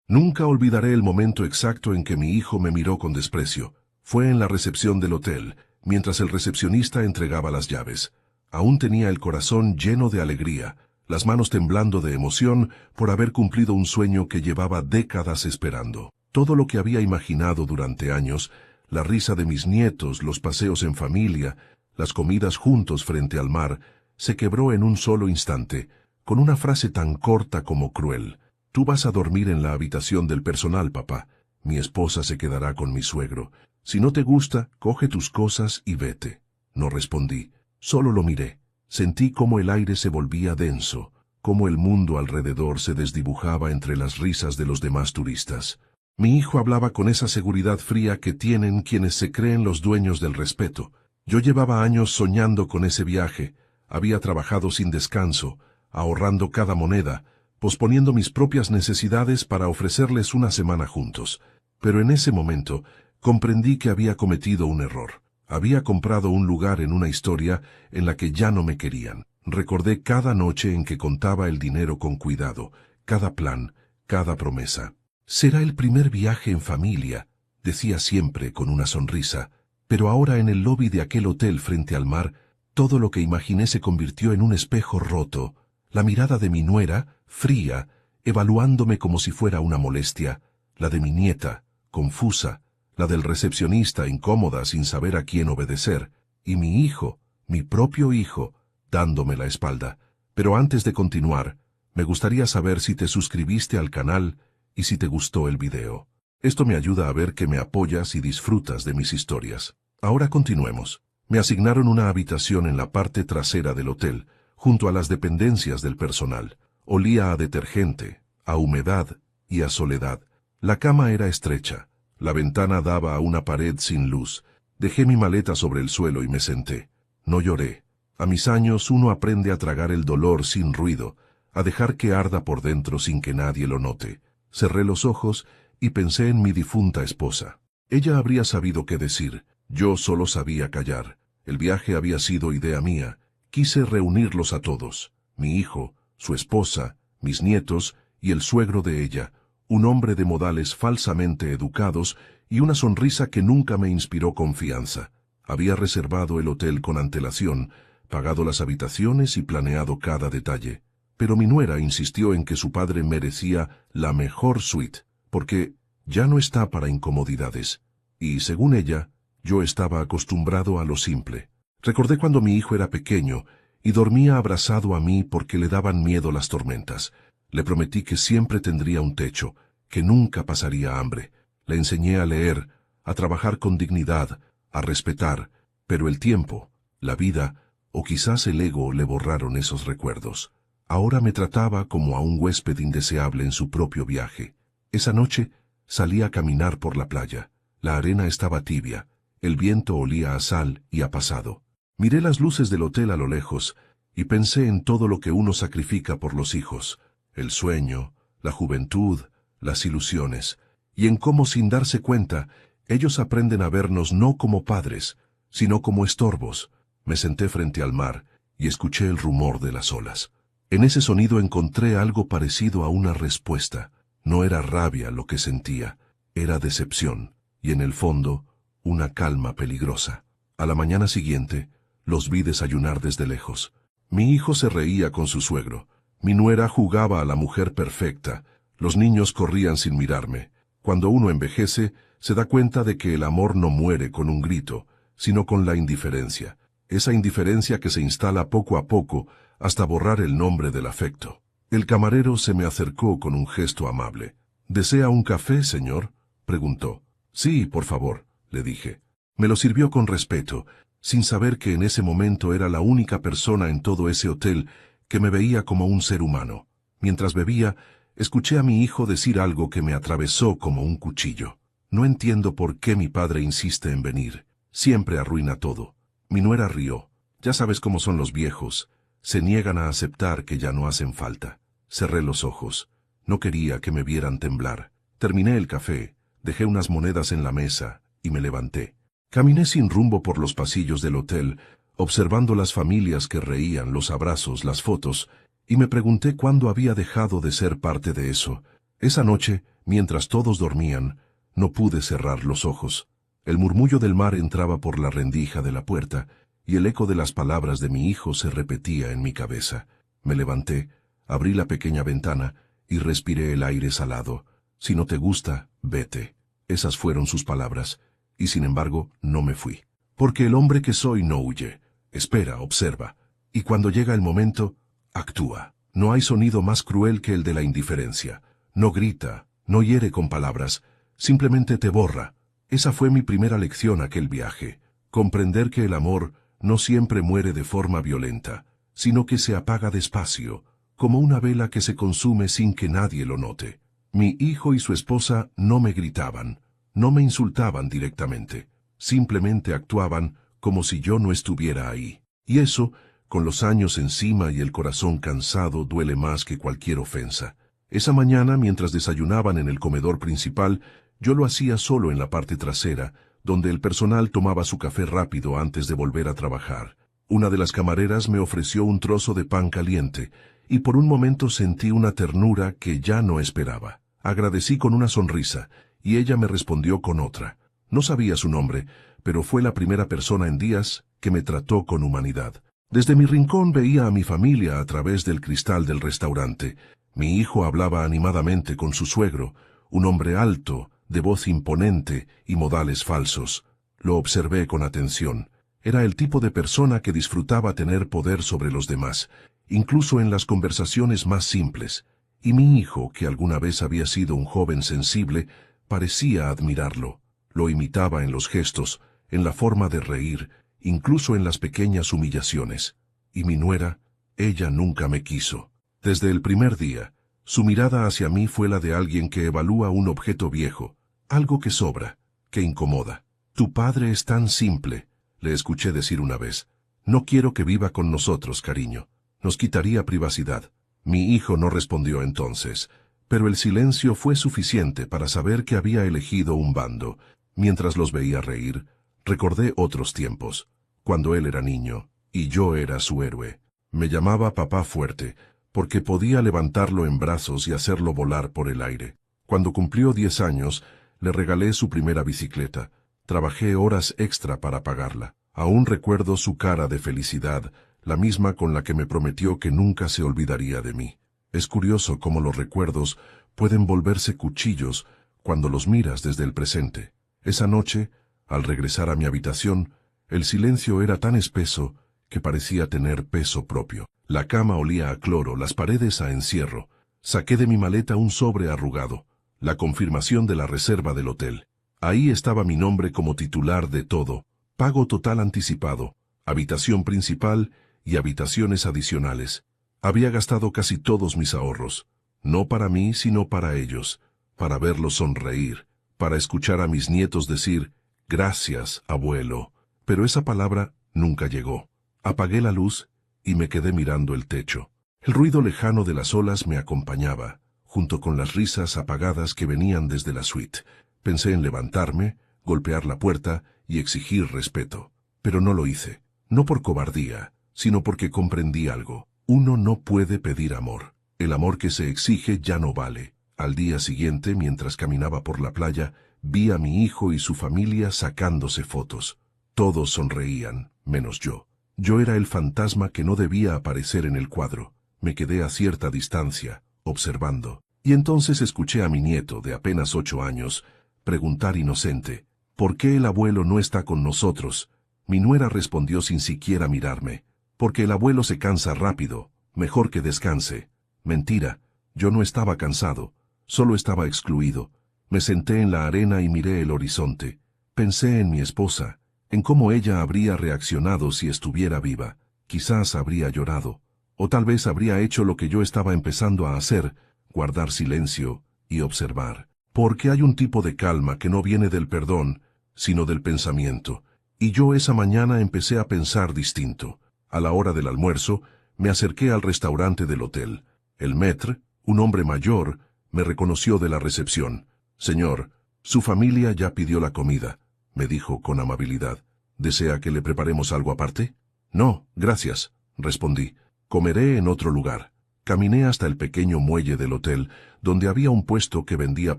Nunca olvidaré el momento exacto en que mi hijo me miró con desprecio. Fue en la recepción del hotel, mientras el recepcionista entregaba las llaves. Aún tenía el corazón lleno de alegría, las manos temblando de emoción por haber cumplido un sueño que llevaba décadas esperando. Todo lo que había imaginado durante años, la risa de mis nietos, los paseos en familia, las comidas juntos frente al mar, se quebró en un solo instante, con una frase tan corta como cruel. Tú vas a dormir en la habitación del personal, papá. Mi esposa se quedará con mi suegro. Si no te gusta, coge tus cosas y vete. No respondí, solo lo miré. Sentí cómo el aire se volvía denso, cómo el mundo alrededor se desdibujaba entre las risas de los demás turistas. Mi hijo hablaba con esa seguridad fría que tienen quienes se creen los dueños del respeto. Yo llevaba años soñando con ese viaje, había trabajado sin descanso, ahorrando cada moneda, posponiendo mis propias necesidades para ofrecerles una semana juntos. Pero en ese momento comprendí que había cometido un error. Había comprado un lugar en una historia en la que ya no me querían. Recordé cada noche en que contaba el dinero con cuidado, cada plan, cada promesa. Será el primer viaje en familia, decía siempre con una sonrisa, pero ahora en el lobby de aquel hotel frente al mar, todo lo que imaginé se convirtió en un espejo roto. La mirada de mi nuera, fría, evaluándome como si fuera una molestia, la de mi nieta, confusa, la del recepcionista incómoda sin saber a quién obedecer, y mi hijo, mi propio hijo, dándome la espalda. Pero antes de continuar, me gustaría saber si te suscribiste al canal y si te gustó el video. Esto me ayuda a ver que me apoyas y disfrutas de mis historias. Ahora continuemos. Me asignaron una habitación en la parte trasera del hotel, junto a las dependencias del personal. Olía a detergente, a humedad y a soledad. La cama era estrecha. La ventana daba a una pared sin luz. Dejé mi maleta sobre el suelo y me senté. No lloré. A mis años uno aprende a tragar el dolor sin ruido, a dejar que arda por dentro sin que nadie lo note. Cerré los ojos y pensé en mi difunta esposa. Ella habría sabido qué decir. Yo solo sabía callar. El viaje había sido idea mía. Quise reunirlos a todos. Mi hijo, su esposa, mis nietos y el suegro de ella, un hombre de modales falsamente educados y una sonrisa que nunca me inspiró confianza. Había reservado el hotel con antelación, pagado las habitaciones y planeado cada detalle. Pero mi nuera insistió en que su padre merecía la mejor suite, porque ya no está para incomodidades. Y, según ella, yo estaba acostumbrado a lo simple. Recordé cuando mi hijo era pequeño y dormía abrazado a mí porque le daban miedo las tormentas. Le prometí que siempre tendría un techo, que nunca pasaría hambre. Le enseñé a leer, a trabajar con dignidad, a respetar, pero el tiempo, la vida, o quizás el ego le borraron esos recuerdos. Ahora me trataba como a un huésped indeseable en su propio viaje. Esa noche salí a caminar por la playa. La arena estaba tibia, el viento olía a sal y a pasado. Miré las luces del hotel a lo lejos y pensé en todo lo que uno sacrifica por los hijos, el sueño, la juventud, las ilusiones, y en cómo sin darse cuenta, ellos aprenden a vernos no como padres, sino como estorbos. Me senté frente al mar y escuché el rumor de las olas. En ese sonido encontré algo parecido a una respuesta. No era rabia lo que sentía, era decepción, y en el fondo, una calma peligrosa. A la mañana siguiente, los vi desayunar desde lejos. Mi hijo se reía con su suegro. Mi nuera jugaba a la mujer perfecta. Los niños corrían sin mirarme. Cuando uno envejece, se da cuenta de que el amor no muere con un grito, sino con la indiferencia. Esa indiferencia que se instala poco a poco hasta borrar el nombre del afecto. El camarero se me acercó con un gesto amable. ¿Desea un café, señor?, preguntó. Sí, por favor, le dije. Me lo sirvió con respeto, sin saber que en ese momento era la única persona en todo ese hotel que me veía como un ser humano. Mientras bebía, escuché a mi hijo decir algo que me atravesó como un cuchillo. No entiendo por qué mi padre insiste en venir. Siempre arruina todo. Mi nuera rió. Ya sabes cómo son los viejos. Se niegan a aceptar que ya no hacen falta. Cerré los ojos. No quería que me vieran temblar. Terminé el café, dejé unas monedas en la mesa y me levanté. Caminé sin rumbo por los pasillos del hotel, observando las familias que reían, los abrazos, las fotos, y me pregunté cuándo había dejado de ser parte de eso. Esa noche Mientras todos dormían, no pude cerrar los ojos. El murmullo del mar entraba por la rendija de la puerta, y el eco de las palabras de mi hijo se repetía en mi cabeza. Me levanté, abrí la pequeña ventana y respiré el aire salado. Si no te gusta, vete. Esas fueron sus palabras, y sin embargo no me fui. Porque el hombre que soy no huye. Espera, observa, y cuando llega el momento, actúa. No hay sonido más cruel que el de la indiferencia. No grita, no hiere con palabras, simplemente te borra. Esa fue mi primera lección aquel viaje. Comprender que el amor no siempre muere de forma violenta, sino que se apaga despacio, como una vela que se consume sin que nadie lo note. Mi hijo y su esposa no me gritaban, no me insultaban directamente, simplemente actuaban como si yo no estuviera ahí. Y eso, con los años encima y el corazón cansado, duele más que cualquier ofensa. Esa mañana, mientras desayunaban en el comedor principal, yo lo hacía solo en la parte trasera, donde el personal tomaba su café rápido antes de volver a trabajar. Una de las camareras me ofreció un trozo de pan caliente, y por un momento sentí una ternura que ya no esperaba. Agradecí con una sonrisa, y ella me respondió con otra. No sabía su nombre, pero fue la primera persona en días que me trató con humanidad. Desde mi rincón veía a mi familia a través del cristal del restaurante. Mi hijo hablaba animadamente con su suegro, un hombre alto, de voz imponente y modales falsos. Lo observé con atención. Era el tipo de persona que disfrutaba tener poder sobre los demás, incluso en las conversaciones más simples. Y mi hijo, que alguna vez había sido un joven sensible, parecía admirarlo. Lo imitaba en los gestos, en la forma de reír, incluso en las pequeñas humillaciones. Y mi nuera, ella nunca me quiso. Desde el primer día, su mirada hacia mí fue la de alguien que evalúa un objeto viejo, algo que sobra, que incomoda. Tu padre es tan simple, le escuché decir una vez. No quiero que viva con nosotros, cariño. Nos quitaría privacidad. Mi hijo no respondió entonces, pero el silencio fue suficiente para saber que había elegido un bando. Mientras los veía reír, recordé otros tiempos, cuando él era niño, y yo era su héroe. Me llamaba papá fuerte, porque podía levantarlo en brazos y hacerlo volar por el aire. Cuando cumplió 10 años, le regalé su primera bicicleta. Trabajé horas extra para pagarla. Aún recuerdo su cara de felicidad, la misma con la que me prometió que nunca se olvidaría de mí. Es curioso cómo los recuerdos pueden volverse cuchillos cuando los miras desde el presente. Esa noche, al regresar a mi habitación, el silencio era tan espeso que parecía tener peso propio. La cama olía a cloro, las paredes a encierro. Saqué de mi maleta un sobre arrugado, la confirmación de la reserva del hotel. Ahí estaba mi nombre como titular de todo, pago total anticipado, habitación principal y habitaciones adicionales. Había gastado casi todos mis ahorros, no para mí sino para ellos, para verlos sonreír, para escuchar a mis nietos decir, gracias, abuelo. Pero esa palabra nunca llegó. Apagué la luz y me quedé mirando el techo. El ruido lejano de las olas me acompañaba, junto con las risas apagadas que venían desde la suite. Pensé en levantarme, golpear la puerta y exigir respeto. Pero no lo hice, no por cobardía, sino porque comprendí algo. Uno no puede pedir amor. El amor que se exige ya no vale. Al día siguiente, mientras caminaba por la playa, vi a mi hijo y su familia sacándose fotos. Todos sonreían, menos yo. Yo era el fantasma que no debía aparecer en el cuadro. Me quedé a cierta distancia, observando. Y entonces escuché a mi nieto, de apenas 8 años, preguntar inocente, ¿por qué el abuelo no está con nosotros? Mi nuera respondió sin siquiera mirarme, porque el abuelo se cansa rápido, mejor que descanse. Mentira, yo no estaba cansado, solo estaba excluido. Me senté en la arena y miré el horizonte. Pensé en mi esposa, en cómo ella habría reaccionado si estuviera viva. Quizás habría llorado, o tal vez habría hecho lo que yo estaba empezando a hacer, guardar silencio y observar. Porque hay un tipo de calma que no viene del perdón, sino del pensamiento. Y yo esa mañana empecé a pensar distinto. A la hora del almuerzo, me acerqué al restaurante del hotel. El maître, un hombre mayor, me reconoció de la recepción. Señor, su familia ya pidió la comida, me dijo con amabilidad. ¿Desea que le preparemos algo aparte? No, gracias, respondí. Comeré en otro lugar. Caminé hasta el pequeño muelle del hotel, donde había un puesto que vendía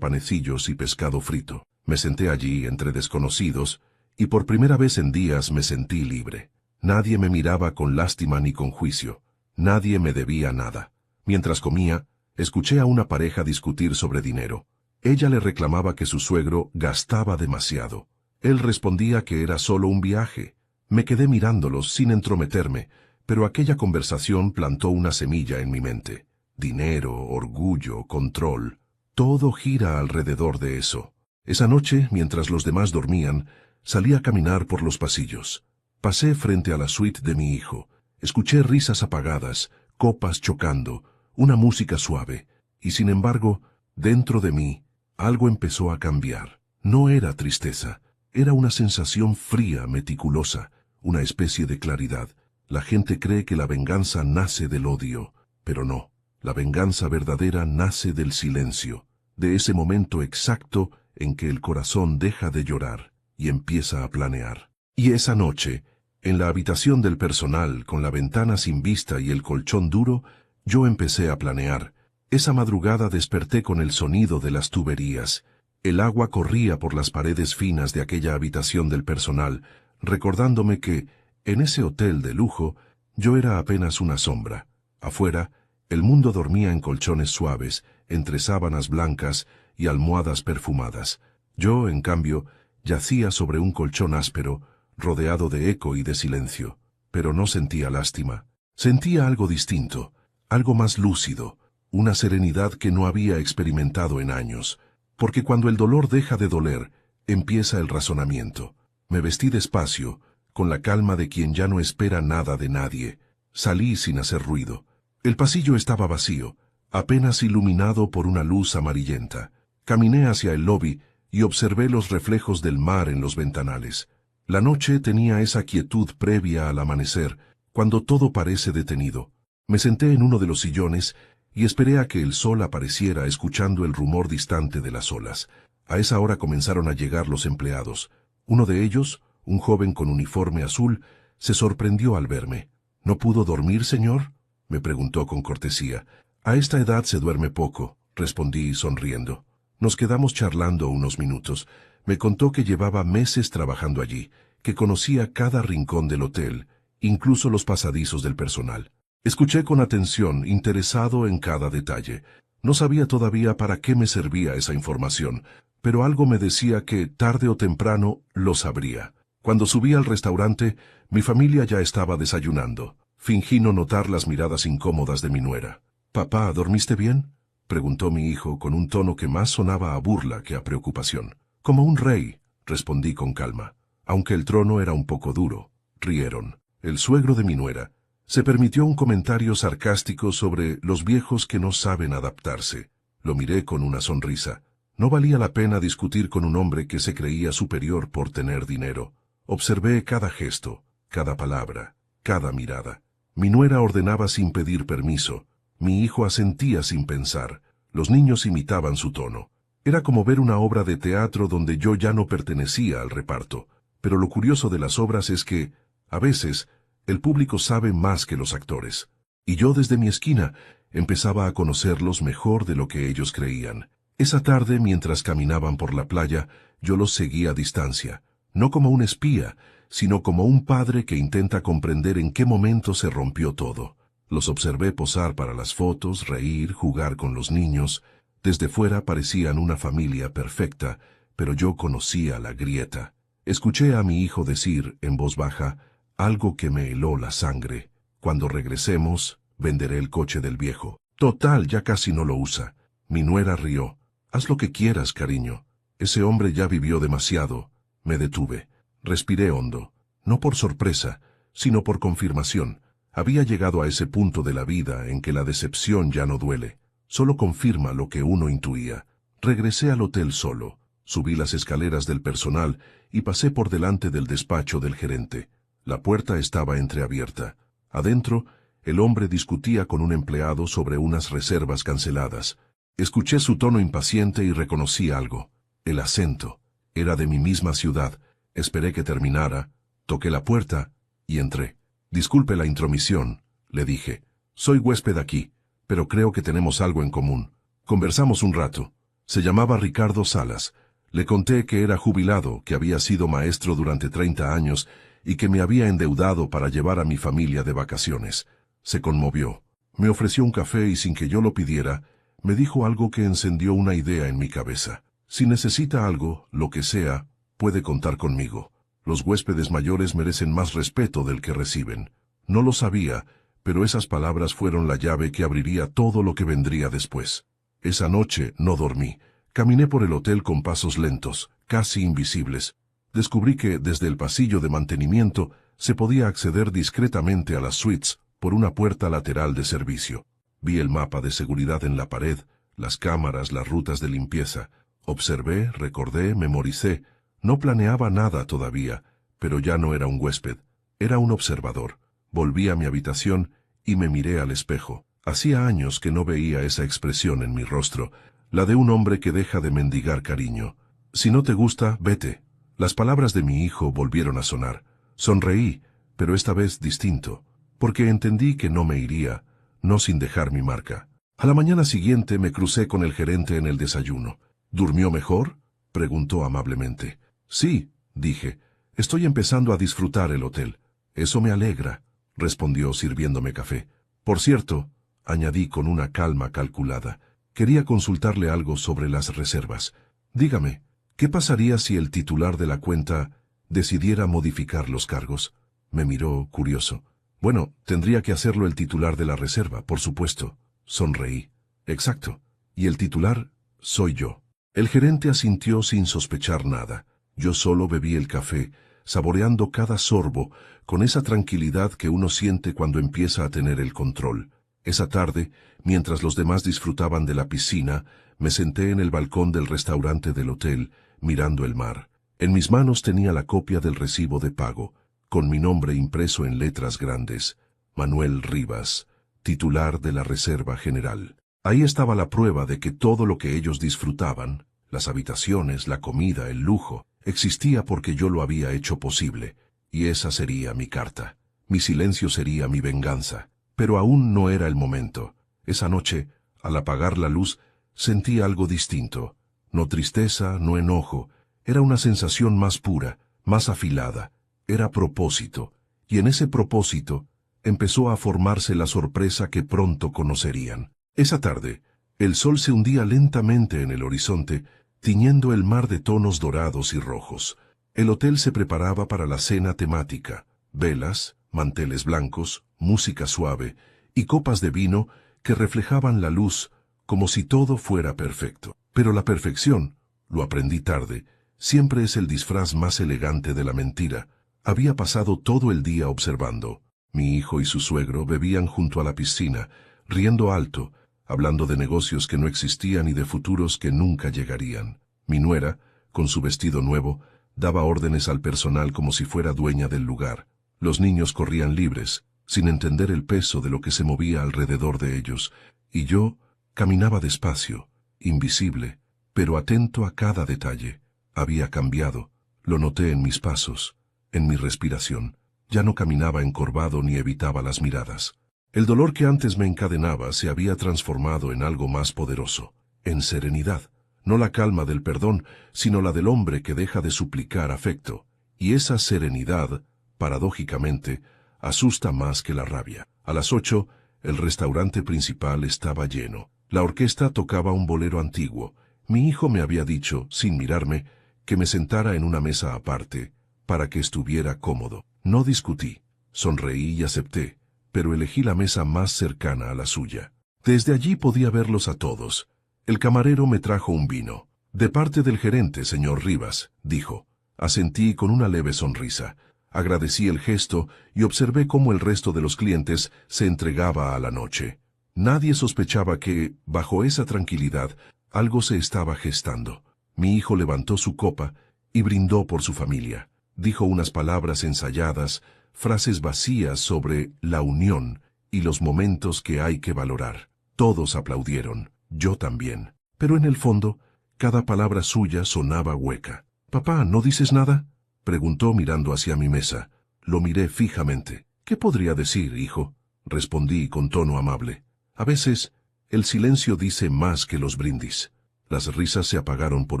panecillos y pescado frito. Me senté allí entre desconocidos, y por primera vez en días me sentí libre. Nadie me miraba con lástima ni con juicio. Nadie me debía nada. Mientras comía, escuché a una pareja discutir sobre dinero. Ella le reclamaba que su suegro gastaba demasiado. Él respondía que era solo un viaje. Me quedé mirándolos sin entrometerme, pero aquella conversación plantó una semilla en mi mente. Dinero, orgullo, control, todo gira alrededor de eso. Esa noche, mientras los demás dormían, salí a caminar por los pasillos. Pasé frente a la suite de mi hijo. Escuché risas apagadas, copas chocando, una música suave, y sin embargo, dentro de mí, algo empezó a cambiar. No era tristeza, era una sensación fría, meticulosa, una especie de claridad. La gente cree que la venganza nace del odio, pero no. La venganza verdadera nace del silencio, de ese momento exacto en que el corazón deja de llorar y empieza a planear. Y esa noche, en la habitación del personal, con la ventana sin vista y el colchón duro, yo empecé a planear. Esa madrugada desperté con el sonido de las tuberías. El agua corría por las paredes finas de aquella habitación del personal, recordándome que, en ese hotel de lujo, yo era apenas una sombra. Afuera, el mundo dormía en colchones suaves, entre sábanas blancas y almohadas perfumadas. Yo, en cambio, yacía sobre un colchón áspero, rodeado de eco y de silencio. Pero no sentía lástima. Sentía algo distinto, algo más lúcido, una serenidad que no había experimentado en años. Porque cuando el dolor deja de doler, empieza el razonamiento. Me vestí despacio, con la calma de quien ya no espera nada de nadie. Salí sin hacer ruido. El pasillo estaba vacío, apenas iluminado por una luz amarillenta. Caminé hacia el lobby y observé los reflejos del mar en los ventanales. La noche tenía esa quietud previa al amanecer, cuando todo parece detenido. Me senté en uno de los sillones y esperé a que el sol apareciera escuchando el rumor distante de las olas. A esa hora comenzaron a llegar los empleados. Uno de ellos, un joven con uniforme azul, se sorprendió al verme. ¿No pudo dormir, señor?, me preguntó con cortesía. A esta edad se duerme poco, respondí sonriendo. Nos quedamos charlando unos minutos. Me contó que llevaba meses trabajando allí, que conocía cada rincón del hotel, incluso los pasadizos del personal. Escuché con atención, interesado en cada detalle. No sabía todavía para qué me servía esa información, pero algo me decía que, tarde o temprano, lo sabría. Cuando subí al restaurante, mi familia ya estaba desayunando. Fingí no notar las miradas incómodas de mi nuera. «Papá, ¿dormiste bien?», preguntó mi hijo con un tono que más sonaba a burla que a preocupación. «Como un rey», respondí con calma. Aunque el trono era un poco duro. Rieron. El suegro de mi nuera se permitió un comentario sarcástico sobre los viejos que no saben adaptarse. Lo miré con una sonrisa. No valía la pena discutir con un hombre que se creía superior por tener dinero. Observé cada gesto, cada palabra, cada mirada. Mi nuera ordenaba sin pedir permiso. Mi hijo asentía sin pensar. Los niños imitaban su tono. Era como ver una obra de teatro donde yo ya no pertenecía al reparto. Pero lo curioso de las obras es que, a veces, el público sabe más que los actores. Y yo desde mi esquina empezaba a conocerlos mejor de lo que ellos creían. Esa tarde, mientras caminaban por la playa, yo los seguí a distancia. No como un espía, sino como un padre que intenta comprender en qué momento se rompió todo. Los observé posar para las fotos, reír, jugar con los niños. Desde fuera parecían una familia perfecta, pero yo conocía la grieta. Escuché a mi hijo decir, en voz baja, algo que me heló la sangre. «Cuando regresemos, venderé el coche del viejo. Total, ya casi no lo usa». Mi nuera rió. «Haz lo que quieras, cariño. Ese hombre ya vivió demasiado». Me detuve. Respiré hondo. No por sorpresa, sino por confirmación. Había llegado a ese punto de la vida en que la decepción ya no duele. Solo confirma lo que uno intuía. Regresé al hotel solo. Subí las escaleras del personal y pasé por delante del despacho del gerente. La puerta estaba entreabierta. Adentro, el hombre discutía con un empleado sobre unas reservas canceladas. Escuché su tono impaciente y reconocí algo. El acento. Era de mi misma ciudad. Esperé que terminara, toqué la puerta y entré. «Disculpe la intromisión», le dije. «Soy huésped aquí. pero creo que tenemos algo en común. Conversamos un rato. Se llamaba Ricardo Salas. Le conté que era jubilado, que había sido maestro durante 30 años y que me había endeudado para llevar a mi familia de vacaciones. Se conmovió. Me ofreció un café y sin que yo lo pidiera, me dijo algo que encendió una idea en mi cabeza. Si necesita algo, lo que sea, puede contar conmigo. Los huéspedes mayores merecen más respeto del que reciben. No lo sabía, pero esas palabras fueron la llave que abriría todo lo que vendría después. Esa noche no dormí. Caminé por el hotel con pasos lentos, casi invisibles. Descubrí que, desde el pasillo de mantenimiento, se podía acceder discretamente a las suites por una puerta lateral de servicio. Vi el mapa de seguridad en la pared, las cámaras, las rutas de limpieza. Observé, recordé, memoricé. No planeaba nada todavía, pero ya no era un huésped. Era un observador. Volví a mi habitación y me miré al espejo. Hacía años que no veía esa expresión en mi rostro, la de un hombre que deja de mendigar cariño. Si no te gusta, vete. Las palabras de mi hijo volvieron a sonar. Sonreí, pero esta vez distinto, porque entendí que no me iría, no sin dejar mi marca. A la mañana siguiente me crucé con el gerente en el desayuno. ¿Durmió mejor?, preguntó amablemente. Sí, dije. Estoy empezando a disfrutar el hotel. Eso me alegra, respondió sirviéndome café. Por cierto, añadí con una calma calculada, quería consultarle algo sobre las reservas. Dígame, ¿qué pasaría si el titular de la cuenta decidiera modificar los cargos? Me miró curioso. Bueno, tendría que hacerlo el titular de la reserva, por supuesto. Sonreí. Exacto. Y el titular soy yo. El gerente asintió sin sospechar nada. Yo solo bebí el café, saboreando cada sorbo, con esa tranquilidad que uno siente cuando empieza a tener el control. Esa tarde, mientras los demás disfrutaban de la piscina, me senté en el balcón del restaurante del hotel, mirando el mar. En mis manos tenía la copia del recibo de pago, con mi nombre impreso en letras grandes. Manuel Rivas, titular de la Reserva General. Ahí estaba la prueba de que todo lo que ellos disfrutaban, las habitaciones, la comida, el lujo, existía porque yo lo había hecho posible, y esa sería mi carta. Mi silencio sería mi venganza. Pero aún no era el momento. Esa noche, al apagar la luz, sentí algo distinto. No tristeza, no enojo. Era una sensación más pura, más afilada. Era propósito. Y en ese propósito, empezó a formarse la sorpresa que pronto conocerían. Esa tarde, el sol se hundía lentamente en el horizonte, tiñendo el mar de tonos dorados y rojos. El hotel se preparaba para la cena temática. Velas, manteles blancos, música suave y copas de vino que reflejaban la luz como si todo fuera perfecto. Pero la perfección, lo aprendí tarde, siempre es el disfraz más elegante de la mentira. Había pasado todo el día observando. Mi hijo y su suegro bebían junto a la piscina, riendo alto, hablando de negocios que no existían y de futuros que nunca llegarían. Mi nuera, con su vestido nuevo, daba órdenes al personal como si fuera dueña del lugar. Los niños corrían libres, sin entender el peso de lo que se movía alrededor de ellos, y yo caminaba despacio, invisible, pero atento a cada detalle. Había cambiado, lo noté en mis pasos, en mi respiración. Ya no caminaba encorvado ni evitaba las miradas. El dolor que antes me encadenaba se había transformado en algo más poderoso, en serenidad. No la calma del perdón, sino la del hombre que deja de suplicar afecto. Y esa serenidad, paradójicamente, asusta más que la rabia. A las 8, el restaurante principal estaba lleno. La orquesta tocaba un bolero antiguo. Mi hijo me había dicho, sin mirarme, que me sentara en una mesa aparte, para que estuviera cómodo. No discutí, sonreí y acepté, pero elegí la mesa más cercana a la suya. Desde allí podía verlos a todos. El camarero me trajo un vino. De parte del gerente, señor Rivas, dijo. Asentí con una leve sonrisa. Agradecí el gesto y observé cómo el resto de los clientes se entregaba a la noche. Nadie sospechaba que, bajo esa tranquilidad, algo se estaba gestando. Mi hijo levantó su copa y brindó por su familia. Dijo unas palabras ensayadas, frases vacías sobre la unión y los momentos que hay que valorar. Todos aplaudieron, yo también. Pero en el fondo, cada palabra suya sonaba hueca. «Papá, ¿no dices nada?», preguntó mirando hacia mi mesa. Lo miré fijamente. «¿Qué podría decir, hijo?», respondí con tono amable. «A veces El silencio dice más que los brindis. Las risas se apagaron por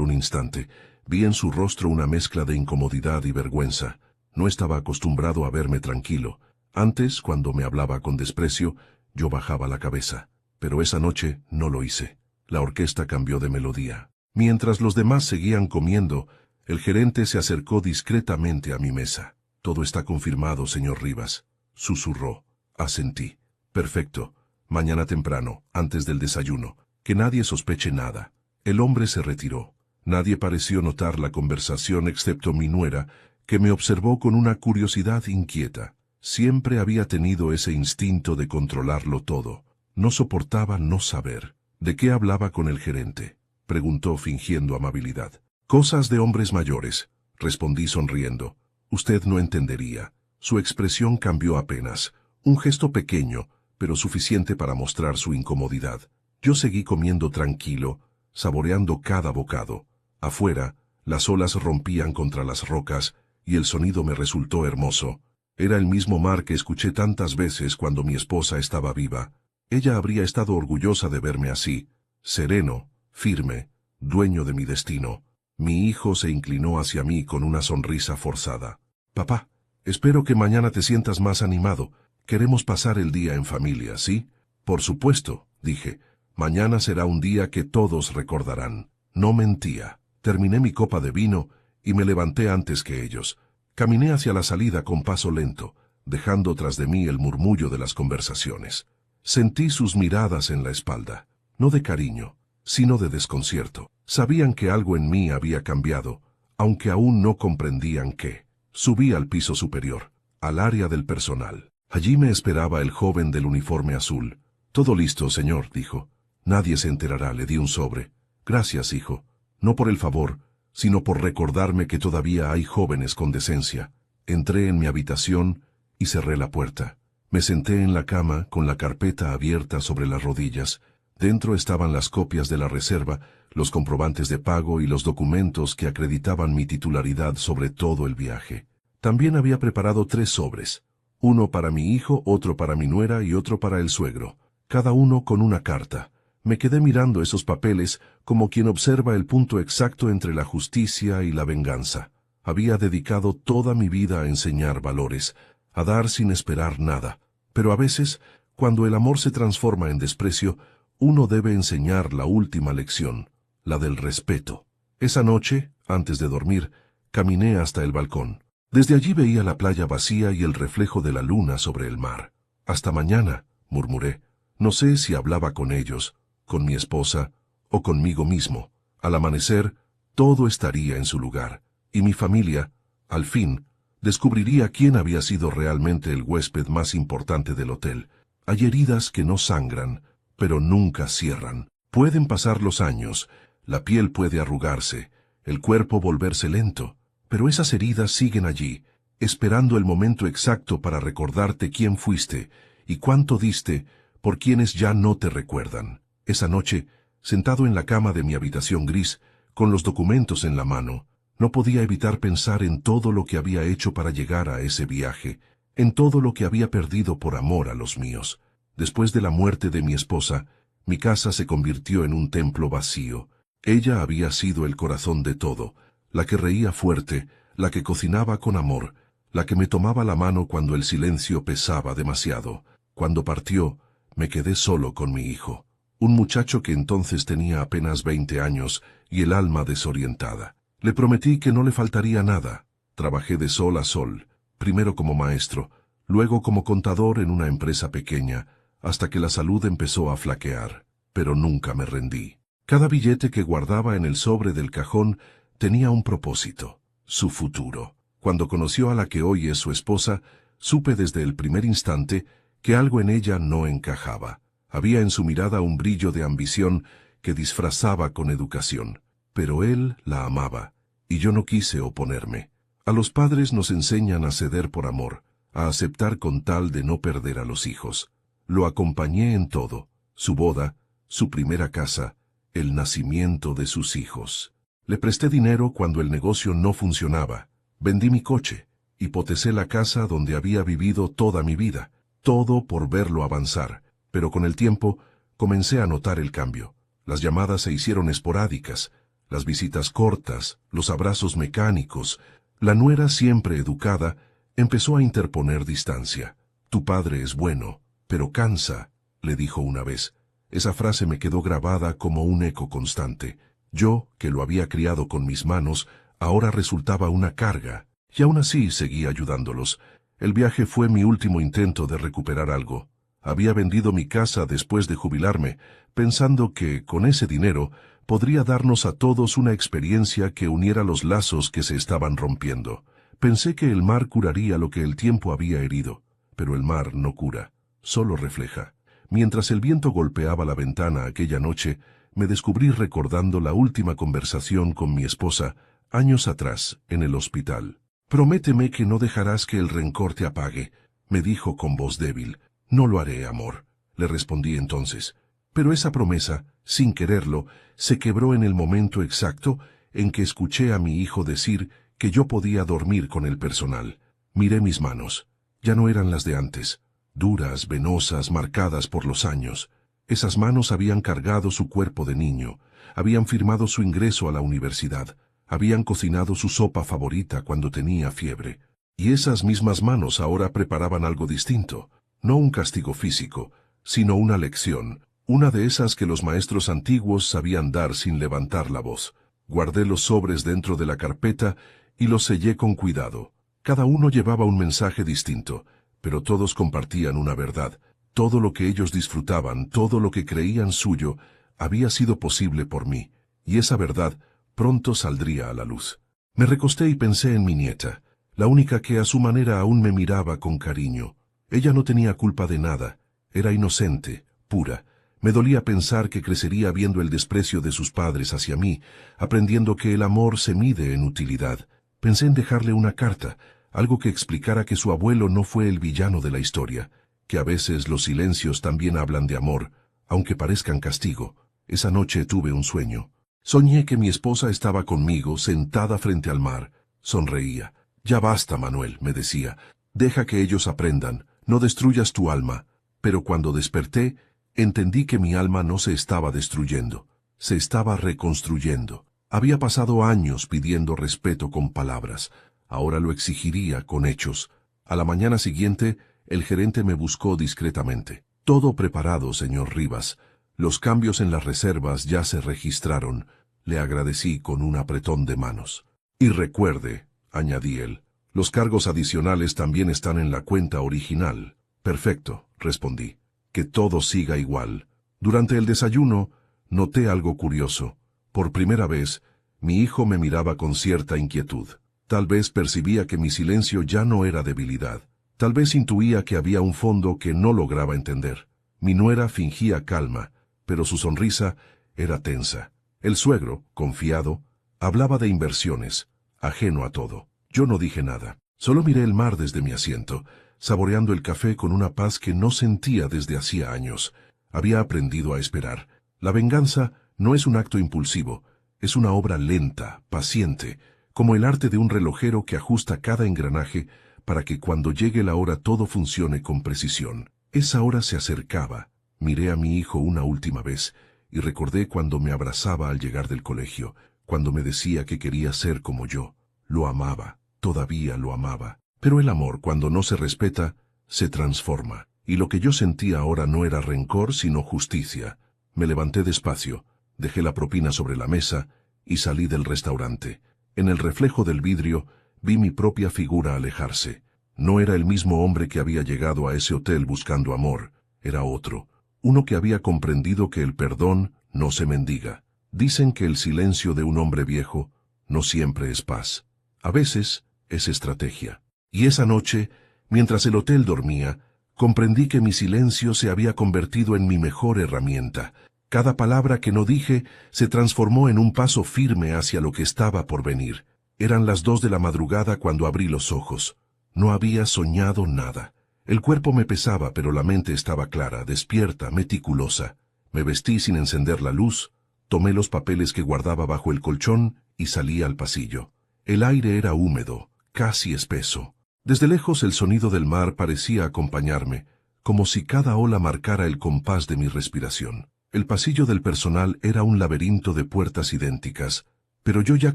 un instante. Vi en su rostro una mezcla de incomodidad y vergüenza. No estaba acostumbrado a verme tranquilo. Antes, cuando me hablaba con desprecio, yo bajaba la cabeza. Pero esa noche no lo hice. La orquesta cambió de melodía. Mientras los demás seguían comiendo, el gerente se acercó discretamente a mi mesa. «Todo está confirmado, señor Rivas», susurró. Asentí. «Perfecto. Mañana temprano, antes del desayuno. Que nadie sospeche nada». El hombre se retiró. Nadie pareció notar la conversación excepto mi nuera, que me observó con una curiosidad inquieta. Siempre había tenido ese instinto de controlarlo todo. No soportaba no saber. «¿De qué hablaba con el gerente?», preguntó fingiendo amabilidad. «Cosas de hombres mayores», respondí sonriendo. «Usted no entendería». Su expresión cambió apenas. Un gesto pequeño, pero suficiente para mostrar su incomodidad. Yo seguí comiendo tranquilo, saboreando cada bocado. Afuera, las olas rompían contra las rocas, y el sonido me resultó hermoso. Era el mismo mar que escuché tantas veces cuando mi esposa estaba viva. Ella habría estado orgullosa de verme así, sereno, firme, dueño de mi destino. Mi hijo se inclinó hacia mí con una sonrisa forzada. «Papá, espero que mañana te sientas más animado. Queremos pasar el día en familia, ¿sí?» «Por supuesto», dije. «Mañana será un día que todos recordarán». No mentía. Terminé mi copa de vino y me levanté antes que ellos. Caminé hacia la salida con paso lento, dejando tras de mí el murmullo de las conversaciones. Sentí sus miradas en la espalda, no de cariño, sino de desconcierto. Sabían que algo en mí había cambiado, aunque aún no comprendían qué. Subí al piso superior, al área del personal. Allí me esperaba el joven del uniforme azul. «Todo listo, señor», dijo. «Nadie se enterará», le di un sobre. «Gracias, hijo. No por el favor, sino por recordarme que todavía hay jóvenes con decencia». Entré en mi habitación y cerré la puerta. Me senté en la cama con la carpeta abierta sobre las rodillas. Dentro estaban las copias de la reserva, los comprobantes de pago y los documentos que acreditaban mi titularidad sobre todo el viaje. También había preparado 3 sobres. Uno para mi hijo, otro para mi nuera y otro para el suegro. Cada uno con una carta. Me quedé mirando esos papeles como quien observa el punto exacto entre la justicia y la venganza. Había dedicado toda mi vida a enseñar valores, a dar sin esperar nada. Pero a veces, cuando el amor se transforma en desprecio, uno debe enseñar la última lección, la del respeto. Esa noche, antes de dormir, caminé hasta el balcón. Desde allí veía la playa vacía y el reflejo de la luna sobre el mar. «Hasta mañana», murmuré. No sé si hablaba con ellos, con mi esposa o conmigo mismo. Al amanecer, todo estaría en su lugar, y mi familia, al fin, descubriría quién había sido realmente el huésped más importante del hotel. Hay heridas que no sangran, pero nunca cierran. Pueden pasar los años, la piel puede arrugarse, el cuerpo volverse lento, pero esas heridas siguen allí, esperando el momento exacto para recordarte quién fuiste y cuánto diste por quienes ya no te recuerdan. Esa noche, sentado en la cama de mi habitación gris, con los documentos en la mano, no podía evitar pensar en todo lo que había hecho para llegar a ese viaje, en todo lo que había perdido por amor a los míos. Después de la muerte de mi esposa, mi casa se convirtió en un templo vacío. Ella había sido el corazón de todo, la que reía fuerte, la que cocinaba con amor, la que me tomaba la mano cuando el silencio pesaba demasiado. Cuando partió, me quedé solo con mi hijo, un muchacho que entonces tenía apenas 20 años y el alma desorientada. Le prometí que no le faltaría nada. Trabajé de sol a sol, primero como maestro, luego como contador en una empresa pequeña, hasta que la salud empezó a flaquear, pero nunca me rendí. Cada billete que guardaba en el sobre del cajón tenía un propósito, su futuro. Cuando conoció a la que hoy es su esposa, supe desde el primer instante que algo en ella no encajaba. Había en su mirada un brillo de ambición que disfrazaba con educación. Pero él la amaba, y yo no quise oponerme. A los padres nos enseñan a ceder por amor, a aceptar con tal de no perder a los hijos. Lo acompañé en todo, su boda, su primera casa, el nacimiento de sus hijos. Le presté dinero cuando el negocio no funcionaba. Vendí mi coche, hipotecé la casa donde había vivido toda mi vida, todo por verlo avanzar, pero con el tiempo Comencé a notar el cambio. Las llamadas se hicieron esporádicas, las visitas cortas, los abrazos mecánicos. La nuera, siempre educada, empezó a interponer distancia. Tu padre es bueno, pero cansa, le dijo una vez. Esa frase me quedó grabada como un eco constante. Yo, que lo había criado con mis manos, ahora resultaba una carga, y aún así seguí ayudándolos. El viaje fue mi último intento de recuperar algo. Había vendido mi casa después de jubilarme, pensando que, con ese dinero, podría darnos a todos una experiencia que uniera los lazos que se estaban rompiendo. Pensé que el mar curaría lo que el tiempo había herido, pero el mar no cura, solo refleja. Mientras el viento golpeaba la ventana aquella noche, me descubrí recordando la última conversación con mi esposa, años atrás, en el hospital. Prométeme que no dejarás que el rencor te apague, me dijo con voz débil. No lo haré, amor, le respondí entonces. Pero esa promesa, sin quererlo, se quebró en el momento exacto en que escuché a mi hijo decir que yo podía dormir con el personal. Miré mis manos. Ya no eran las de antes, duras, venosas, marcadas por los años. Esas manos habían cargado su cuerpo de niño, habían firmado su ingreso a la universidad, habían cocinado su sopa favorita cuando tenía fiebre. Y esas mismas manos ahora preparaban algo distinto, no un castigo físico, sino una lección, una de esas que los maestros antiguos sabían dar sin levantar la voz. Guardé los sobres dentro de la carpeta y los sellé con cuidado. Cada uno llevaba un mensaje distinto, pero todos compartían una verdad. Todo lo que ellos disfrutaban, todo lo que creían suyo, había sido posible por mí, y esa verdad pronto saldría a la luz. Me recosté y pensé en mi nieta, la única que a su manera aún me miraba con cariño. Ella no tenía culpa de nada, era inocente, pura. Me dolía pensar que crecería viendo el desprecio de sus padres hacia mí, aprendiendo que el amor se mide en utilidad. Pensé en dejarle una carta, algo que explicara que su abuelo no fue el villano de la historia, que a veces los silencios también hablan de amor, aunque parezcan castigo. Esa noche tuve un sueño. Soñé que mi esposa estaba conmigo, sentada frente al mar. Sonreía. Ya basta, Manuel, me decía. Deja que ellos aprendan, no destruyas tu alma. Pero cuando desperté, entendí que mi alma no se estaba destruyendo, se estaba reconstruyendo. Había pasado años pidiendo respeto con palabras, ahora lo exigiría con hechos. A la mañana siguiente, el gerente me buscó discretamente. Todo preparado, señor Rivas. Los cambios en las reservas ya se registraron. Le agradecí con un apretón de manos. Y recuerde, añadí él, los cargos adicionales también están en la cuenta original. Perfecto, respondí. Que todo siga igual. Durante el desayuno, noté algo curioso. Por primera vez, mi hijo me miraba con cierta inquietud. Tal vez percibía que mi silencio ya no era debilidad. Tal vez intuía que había un fondo que no lograba entender. Mi nuera fingía calma, pero su sonrisa era tensa. El suegro, confiado, hablaba de inversiones, ajeno a todo. Yo no dije nada. Solo miré el mar desde mi asiento, saboreando el café con una paz que no sentía desde hacía años. Había aprendido a esperar. La venganza no es un acto impulsivo, es una obra lenta, paciente, como el arte de un relojero que ajusta cada engranaje para que cuando llegue la hora todo funcione con precisión. Esa hora se acercaba. Miré a mi hijo una última vez y recordé cuando me abrazaba al llegar del colegio, cuando me decía que quería ser como yo. Lo amaba, todavía lo amaba. Pero el amor, cuando no se respeta, se transforma. Y lo que yo sentía ahora no era rencor, sino justicia. Me levanté despacio, dejé la propina sobre la mesa y salí del restaurante. En el reflejo del vidrio vi mi propia figura alejarse. No era el mismo hombre que había llegado a ese hotel buscando amor, era otro. Uno que había comprendido que el perdón no se mendiga. Dicen que el silencio de un hombre viejo no siempre es paz. A veces es estrategia. Y esa noche, mientras el hotel dormía, comprendí que mi silencio se había convertido en mi mejor herramienta. Cada palabra que no dije se transformó en un paso firme hacia lo que estaba por venir. Eran las 2 de la madrugada cuando abrí los ojos. No había soñado nada. El cuerpo me pesaba, pero la mente estaba clara, despierta, meticulosa. Me vestí sin encender la luz, tomé los papeles que guardaba bajo el colchón y salí al pasillo. El aire era húmedo, casi espeso. Desde lejos el sonido del mar parecía acompañarme, como si cada ola marcara el compás de mi respiración. El pasillo del personal era un laberinto de puertas idénticas, pero yo ya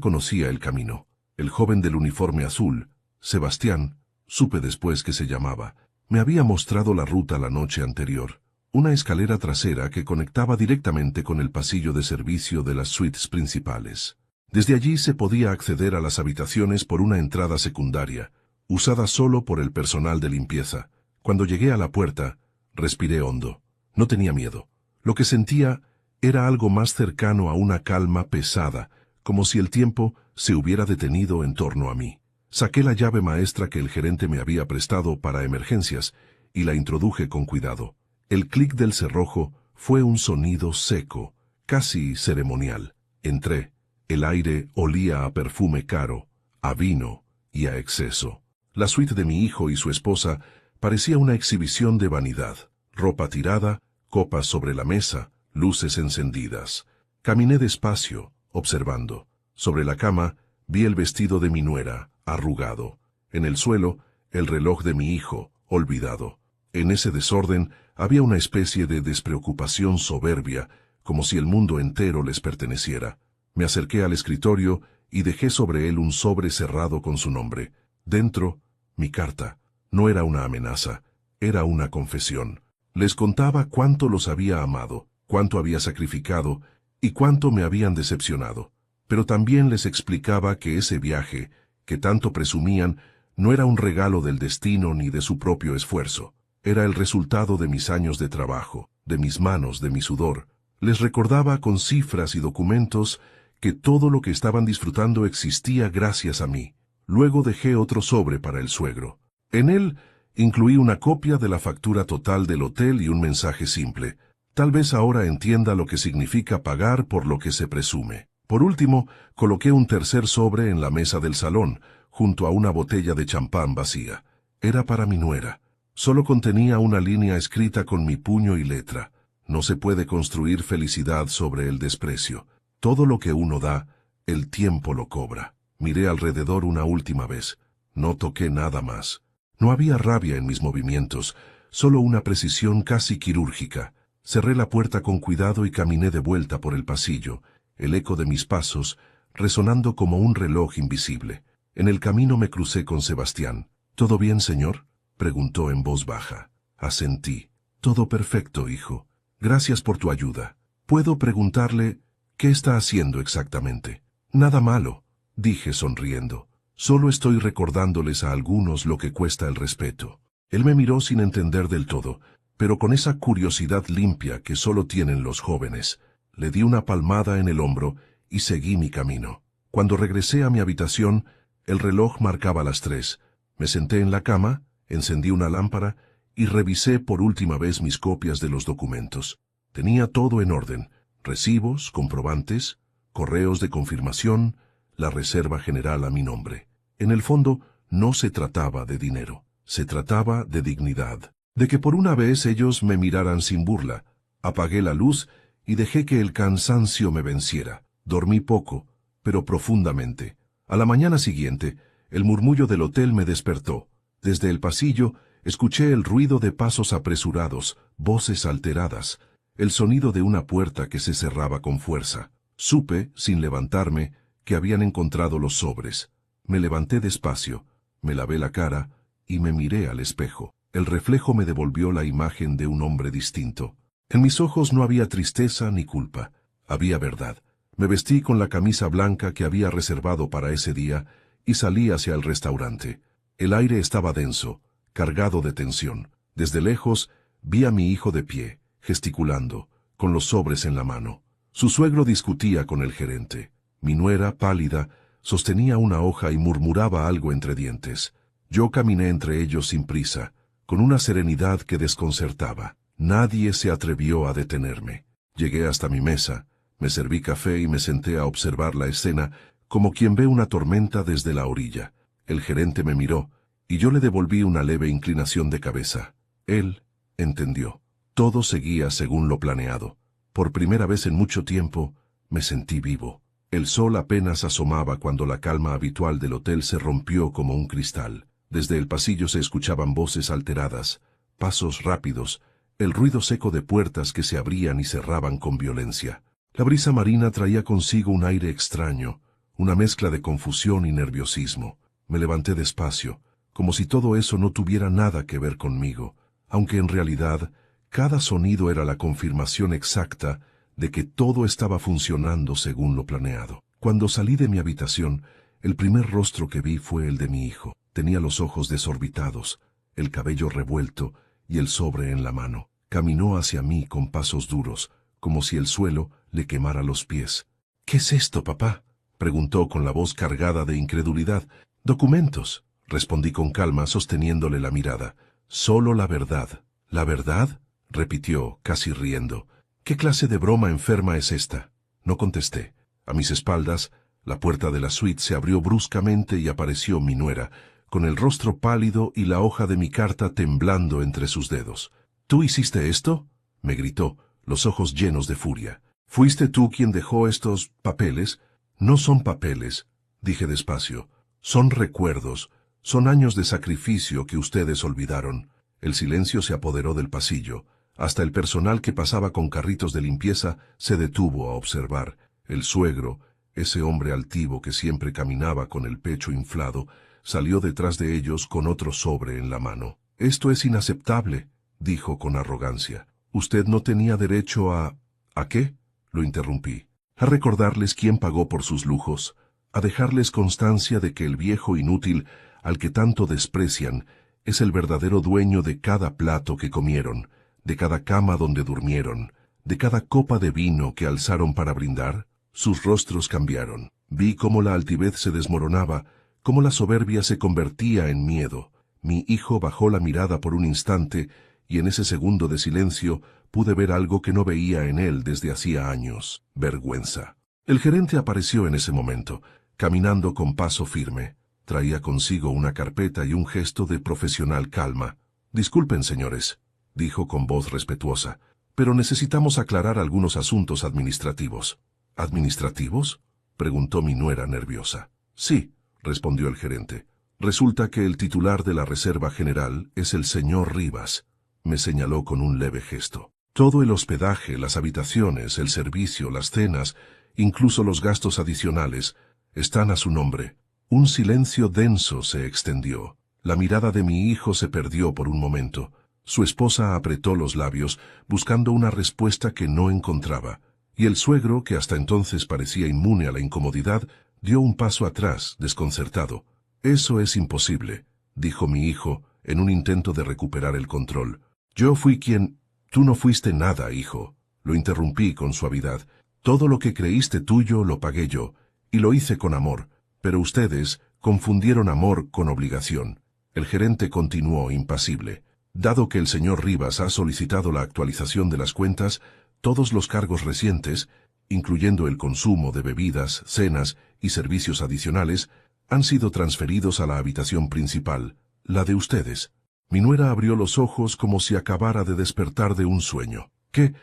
conocía el camino. El joven del uniforme azul, Sebastián, supe después que se llamaba, me había mostrado la ruta la noche anterior, una escalera trasera que conectaba directamente con el pasillo de servicio de las suites principales. Desde allí se podía acceder a las habitaciones por una entrada secundaria, usada solo por el personal de limpieza. Cuando llegué a la puerta, respiré hondo. No tenía miedo. Lo que sentía era algo más cercano a una calma pesada, como si el tiempo se hubiera detenido en torno a mí. Saqué la llave maestra que el gerente me había prestado para emergencias y la introduje con cuidado. El clic del cerrojo fue un sonido seco, casi ceremonial. Entré. El aire olía a perfume caro, a vino y a exceso. La suite de mi hijo y su esposa parecía una exhibición de vanidad. Ropa tirada, copas sobre la mesa, luces encendidas. Caminé despacio, observando. Sobre la cama, vi el vestido de mi nuera, arrugado. En el suelo, el reloj de mi hijo, olvidado. En ese desorden había una especie de despreocupación soberbia, como si el mundo entero les perteneciera. Me acerqué al escritorio y dejé sobre él un sobre cerrado con su nombre. Dentro, mi carta. No era una amenaza, era una confesión. Les contaba cuánto los había amado, cuánto había sacrificado y cuánto me habían decepcionado. Pero también les explicaba que ese viaje, que tanto presumían, no era un regalo del destino ni de su propio esfuerzo. Era el resultado de mis años de trabajo, de mis manos, de mi sudor. Les recordaba con cifras y documentos que todo lo que estaban disfrutando existía gracias a mí. Luego dejé otro sobre para el suegro. En él incluí una copia de la factura total del hotel y un mensaje simple. Tal vez ahora entienda lo que significa pagar por lo que se presume. Por último, coloqué un tercer sobre en la mesa del salón, junto a una botella de champán vacía. Era para mi nuera. Solo contenía una línea escrita con mi puño y letra. No se puede construir felicidad sobre el desprecio. Todo lo que uno da, el tiempo lo cobra. Miré alrededor una última vez. No toqué nada más. No había rabia en mis movimientos, solo una precisión casi quirúrgica. Cerré la puerta con cuidado y caminé de vuelta por el pasillo, el eco de mis pasos resonando como un reloj invisible. En el camino me crucé con Sebastián. ¿Todo bien, señor?, preguntó en voz baja. Asentí. Todo perfecto, hijo. Gracias por tu ayuda. ¿Puedo preguntarle qué está haciendo exactamente? Nada malo, dije sonriendo. Solo estoy recordándoles a algunos lo que cuesta el respeto. Él me miró sin entender del todo, pero con esa curiosidad limpia que solo tienen los jóvenes. Le di una palmada en el hombro y seguí mi camino. Cuando regresé a mi habitación, el reloj marcaba las 3. Me senté en la cama, encendí una lámpara y revisé por última vez mis copias de los documentos. Tenía todo en orden: recibos, comprobantes, correos de confirmación, la reserva general a mi nombre. En el fondo, no se trataba de dinero, se trataba de dignidad, de que por una vez ellos me miraran sin burla. Apagué la luz y dejé que el cansancio me venciera. Dormí poco, pero profundamente. A la mañana siguiente, el murmullo del hotel me despertó. Desde el pasillo, escuché el ruido de pasos apresurados, voces alteradas, el sonido de una puerta que se cerraba con fuerza. Supe, sin levantarme, que habían encontrado los sobres. Me levanté despacio, me lavé la cara y me miré al espejo. El reflejo me devolvió la imagen de un hombre distinto. En mis ojos no había tristeza ni culpa, había verdad. Me vestí con la camisa blanca que había reservado para ese día y salí hacia el restaurante. El aire estaba denso, cargado de tensión. Desde lejos vi a mi hijo de pie, gesticulando, con los sobres en la mano. Su suegro discutía con el gerente. Mi nuera, pálida, sostenía una hoja y murmuraba algo entre dientes. Yo caminé entre ellos sin prisa, con una serenidad que desconcertaba. Nadie se atrevió a detenerme. Llegué hasta mi mesa, me serví café y me senté a observar la escena como quien ve una tormenta desde la orilla. El gerente me miró, y yo le devolví una leve inclinación de cabeza. Él entendió. Todo seguía según lo planeado. Por primera vez en mucho tiempo, me sentí vivo. El sol apenas asomaba cuando la calma habitual del hotel se rompió como un cristal. Desde el pasillo se escuchaban voces alteradas, pasos rápidos, el ruido seco de puertas que se abrían y cerraban con violencia. La brisa marina traía consigo un aire extraño, una mezcla de confusión y nerviosismo. Me levanté despacio, como si todo eso no tuviera nada que ver conmigo, aunque en realidad cada sonido era la confirmación exacta de que todo estaba funcionando según lo planeado. Cuando salí de mi habitación, el primer rostro que vi fue el de mi hijo. Tenía los ojos desorbitados, el cabello revuelto y el sobre en la mano. Caminó hacia mí con pasos duros, como si el suelo le quemara los pies. «¿Qué es esto, papá?», preguntó con la voz cargada de incredulidad. «Documentos», respondí con calma, sosteniéndole la mirada. «Solo la verdad». «¿La verdad?», repitió, casi riendo. «¿Qué clase de broma enferma es esta?». No contesté. A mis espaldas, la puerta de la suite se abrió bruscamente y apareció mi nuera, con el rostro pálido y la hoja de mi carta temblando entre sus dedos. «¿Tú hiciste esto?», me gritó, los ojos llenos de furia. «¿Fuiste tú quien dejó estos papeles?». «No son papeles», dije despacio. «Son recuerdos, son años de sacrificio que ustedes olvidaron». El silencio se apoderó del pasillo. Hasta el personal que pasaba con carritos de limpieza se detuvo a observar. El suegro, ese hombre altivo que siempre caminaba con el pecho inflado, salió detrás de ellos con otro sobre en la mano. «Esto es inaceptable», dijo con arrogancia. «Usted no tenía derecho a...». «¿A qué?», lo interrumpí. «A recordarles quién pagó por sus lujos, a dejarles constancia de que el viejo inútil, al que tanto desprecian, es el verdadero dueño de cada plato que comieron, de cada cama donde durmieron, de cada copa de vino que alzaron para brindar». Sus rostros cambiaron. Vi cómo la altivez se desmoronaba, cómo la soberbia se convertía en miedo. Mi hijo bajó la mirada por un instante, y en ese segundo de silencio pude ver algo que no veía en él desde hacía años: vergüenza. El gerente apareció en ese momento, caminando con paso firme. Traía consigo una carpeta y un gesto de profesional calma. «Disculpen, señores», dijo con voz respetuosa, «pero necesitamos aclarar algunos asuntos administrativos». «¿Administrativos?», preguntó mi nuera nerviosa. «Sí», respondió el gerente. «Resulta que el titular de la Reserva General es el señor Rivas», me señaló con un leve gesto. «Todo el hospedaje, las habitaciones, el servicio, las cenas, incluso los gastos adicionales, están a su nombre». Un silencio denso se extendió. La mirada de mi hijo se perdió por un momento. Su esposa apretó los labios, buscando una respuesta que no encontraba. Y el suegro, que hasta entonces parecía inmune a la incomodidad, dio un paso atrás, desconcertado. «Eso es imposible», dijo mi hijo, en un intento de recuperar el control. «Yo fui quien...». «Tú no fuiste nada, hijo», lo interrumpí con suavidad. «Todo lo que creíste tuyo lo pagué yo, y lo hice con amor, pero ustedes confundieron amor con obligación». El gerente continuó impasible. «Dado que el señor Rivas ha solicitado la actualización de las cuentas, todos los cargos recientes, incluyendo el consumo de bebidas, cenas y servicios adicionales, han sido transferidos a la habitación principal, la de ustedes». Mi nuera abrió los ojos como si acabara de despertar de un sueño. ¿Qué